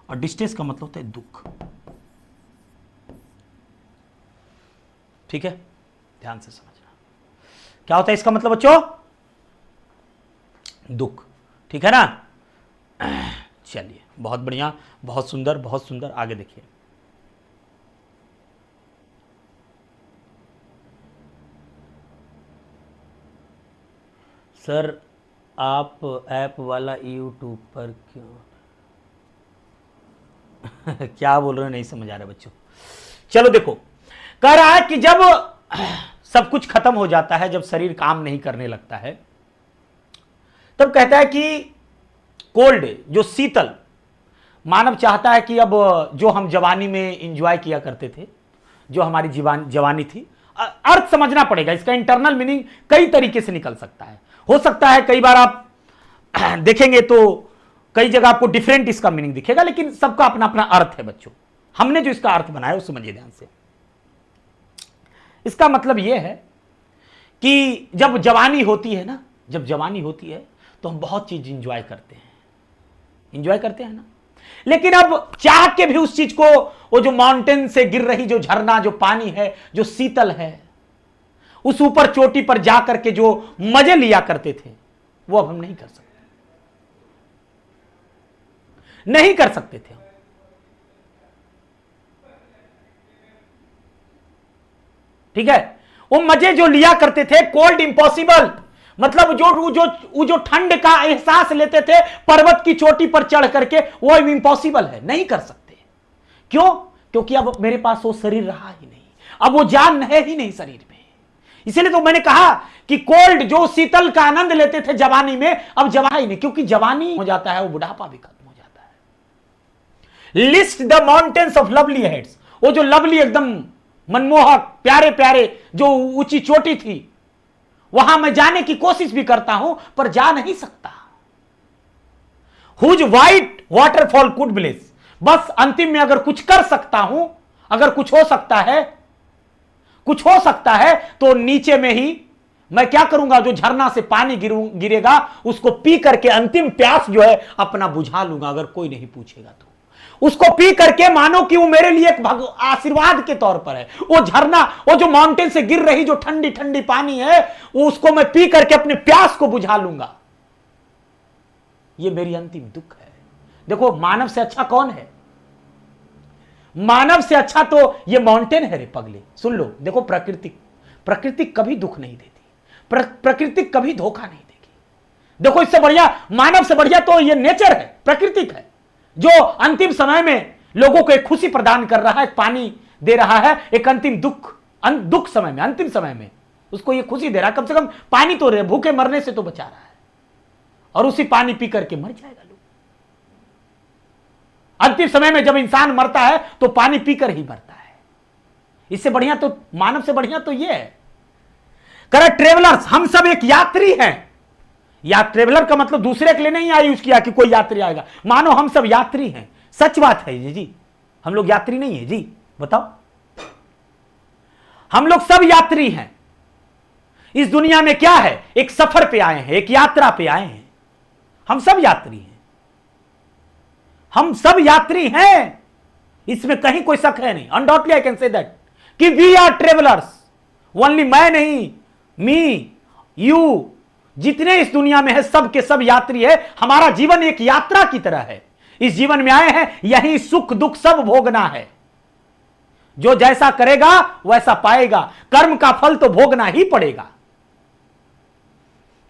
और डिस्ट्रेस का मतलब होता है दुख, ठीक है। ध्यान से समझना क्या होता है इसका मतलब बच्चों, दुख, ठीक है ना। चलिए, बहुत बढ़िया, बहुत सुंदर, बहुत सुंदर। आगे देखिए, सर आप ऐप वाला यूट्यूब पर क्यों क्या बोल रहे हो, नहीं समझ आ रहा बच्चों। चलो देखो, कह रहा है कि जब सब कुछ खत्म हो जाता है, जब शरीर काम नहीं करने लगता है, तब कहता है कि कोल्ड, जो शीतल, मानव चाहता है कि अब जो हम जवानी में एंजॉय किया करते थे, जो हमारी जवानी थी, अर्थ समझना पड़ेगा, इसका इंटरनल मीनिंग कई तरीके से निकल सकता है। हो सकता है कई बार आप देखेंगे तो कई जगह आपको डिफरेंट इसका मीनिंग दिखेगा, लेकिन सबका अपना अपना अर्थ है बच्चों। हमने जो इसका अर्थ बनाया, वो समझिए ध्यान से। इसका मतलब यह है कि जब जवानी होती है ना, जब जवानी होती है तो हम बहुत चीज इंजॉय करते हैं, इंजॉय करते हैं ना। लेकिन अब चाह के भी उस चीज को, वो जो माउंटेन से गिर रही जो झरना, जो पानी है, जो शीतल है, उस ऊपर चोटी पर जाकर के जो मजे लिया करते थे, वो अब हम नहीं कर सकते, नहीं कर सकते थे। ठीक है, वो मजे जो लिया करते थे, कोल्ड, इम्पॉसिबल, मतलब जो ठंड का एहसास लेते थे पर्वत की चोटी पर चढ़ करके, वो इम्पॉसिबल है, नहीं कर सकते। क्यों? क्योंकि अब मेरे पास वो शरीर रहा ही नहीं, अब वो जान है ही नहीं शरीर में। इसीलिए तो मैंने कहा कि कोल्ड, जो शीतल का आनंद लेते थे जवानी में, अब जवा ही नहीं, क्योंकि जवानी हो जाता है, वो बुढ़ापा भी खत्म हो जाता है। List the mountains of lovely heads, वो जो लवली, एकदम मनमोहक, प्यारे प्यारे जो ऊंची चोटी थी, वहां मैं जाने की कोशिश भी करता हूं, पर जा नहीं सकता। Whose white waterfall could bless, बस अंतिम में अगर कुछ कर सकता हूं, अगर कुछ हो सकता है, कुछ हो सकता है, तो नीचे में ही मैं क्या करूंगा, जो झरना से पानी गिरेगा, उसको पी करके अंतिम प्यास जो है अपना बुझा लूंगा, अगर कोई नहीं पूछेगा तो। उसको पी करके मानो कि वो मेरे लिए एक आशीर्वाद के तौर पर है। वो झरना, वो जो माउंटेन से गिर रही जो ठंडी ठंडी पानी है, वो उसको मैं पी करके अपने प्यास को बुझा लूंगा। ये मेरी अंतिम दुख है। देखो, मानव से अच्छा कौन है? मानव से अच्छा तो ये माउंटेन है रे पगले। सुन लो, देखो, प्रकृति कभी दुख नहीं देती, प्रकृति कभी धोखा नहीं देगी। देखो, इससे बढ़िया, मानव से बढ़िया तो ये नेचर है, प्रकृति है, जो अंतिम समय में लोगों को एक खुशी प्रदान कर रहा है, पानी दे रहा है, एक अंतिम दुख समय में, अंतिम समय में उसको ये खुशी दे रहा है, कम से कम पानी तो रहे, भूखे मरने से तो बचा रहा है, और उसी पानी पी करके मर जाएगा लोग। अंतिम समय में जब इंसान मरता है तो पानी पीकर ही मरता है। इससे बढ़िया तो, मानव से बढ़िया तो ये है। करे ट्रेवलर्स, हम सब एक यात्री हैं। या ट्रेवलर का मतलब दूसरे के लिए नहीं आई यूज किया कि कोई यात्री आएगा, मानो हम सब यात्री हैं। सच बात है ये जी, हम लोग यात्री नहीं है जी, बताओ, हम लोग सब यात्री हैं। इस दुनिया में क्या है, एक सफर पे आए हैं, एक यात्रा पे आए हैं। हम सब यात्री हैं, हम सब यात्री हैं, इसमें कहीं कोई शक है नहीं। Undoubtedly I can say that कि वी आर ट्रेवलर्स। ओनली मैं नहीं, मी, यू, जितने इस दुनिया में है सब के सब यात्री है। हमारा जीवन एक यात्रा की तरह है। इस जीवन में आए हैं, यही सुख दुख सब भोगना है। जो जैसा करेगा वैसा पाएगा। कर्म का फल तो भोगना ही पड़ेगा।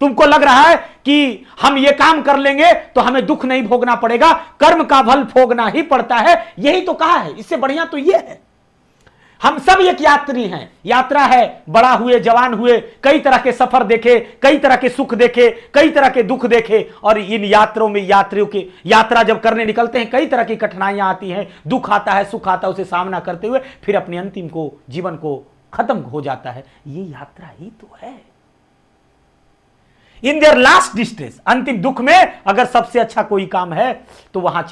तुमको लग रहा है कि हम ये काम कर लेंगे तो हमें दुख नहीं भोगना पड़ेगा, कर्म का फल भोगना ही पड़ता है। यही तो कहा है, इससे बढ़िया तो ये है। हम सब एक यात्री हैं। यात्रा है, बड़ा हुए, जवान हुए, कई तरह के सफर देखे, कई तरह के सुख देखे, कई तरह के दुख देखे। और इन यात्रों में यात्रियों की यात्रा जब करने निकलते हैं, कई तरह की कठिनाइयां आती हैं, दुख आता है, सुख आता है, उसे सामना करते हुए फिर अपने अंतिम को, जीवन को खत्म हो जाता है। ये यात्रा ही तो है। इन देयर लास्ट डिस्ट्रेस, अंतिम दुख में अगर सबसे अच्छा कोई काम है तो वहां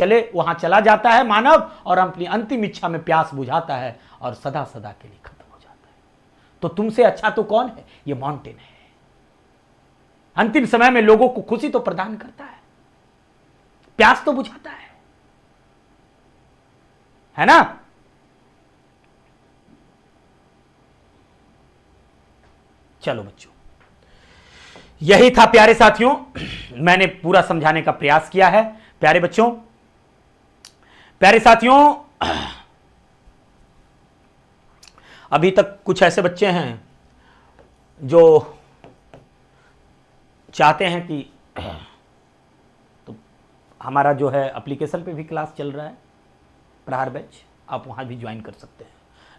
चला जाता है मानव, और अपनी अंतिम इच्छा में प्यास बुझाता है और सदा सदा के लिए खत्म हो जाता है। तो तुमसे अच्छा तो कौन है? ये माउंटेन है। अंतिम समय में लोगों को खुशी तो प्रदान करता है, प्यास तो बुझाता है ना? चलो बच्चों, यही था प्यारे साथियों, मैंने पूरा समझाने का प्रयास किया है। प्यारे बच्चों, प्यारे साथियों, अभी तक कुछ ऐसे बच्चे हैं जो चाहते हैं कि तो हमारा जो है एप्लीकेशन पे भी क्लास चल रहा है, प्रहार बैच, आप वहां भी ज्वाइन कर सकते हैं।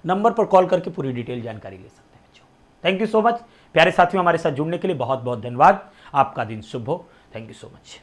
नंबर पर कॉल करके पूरी डिटेल जानकारी ले सकते हैं बच्चों। थैंक यू सो मच प्यारे साथियों, हमारे साथ जुड़ने के लिए बहुत बहुत धन्यवाद। आपका दिन शुभ हो। Thank you so much.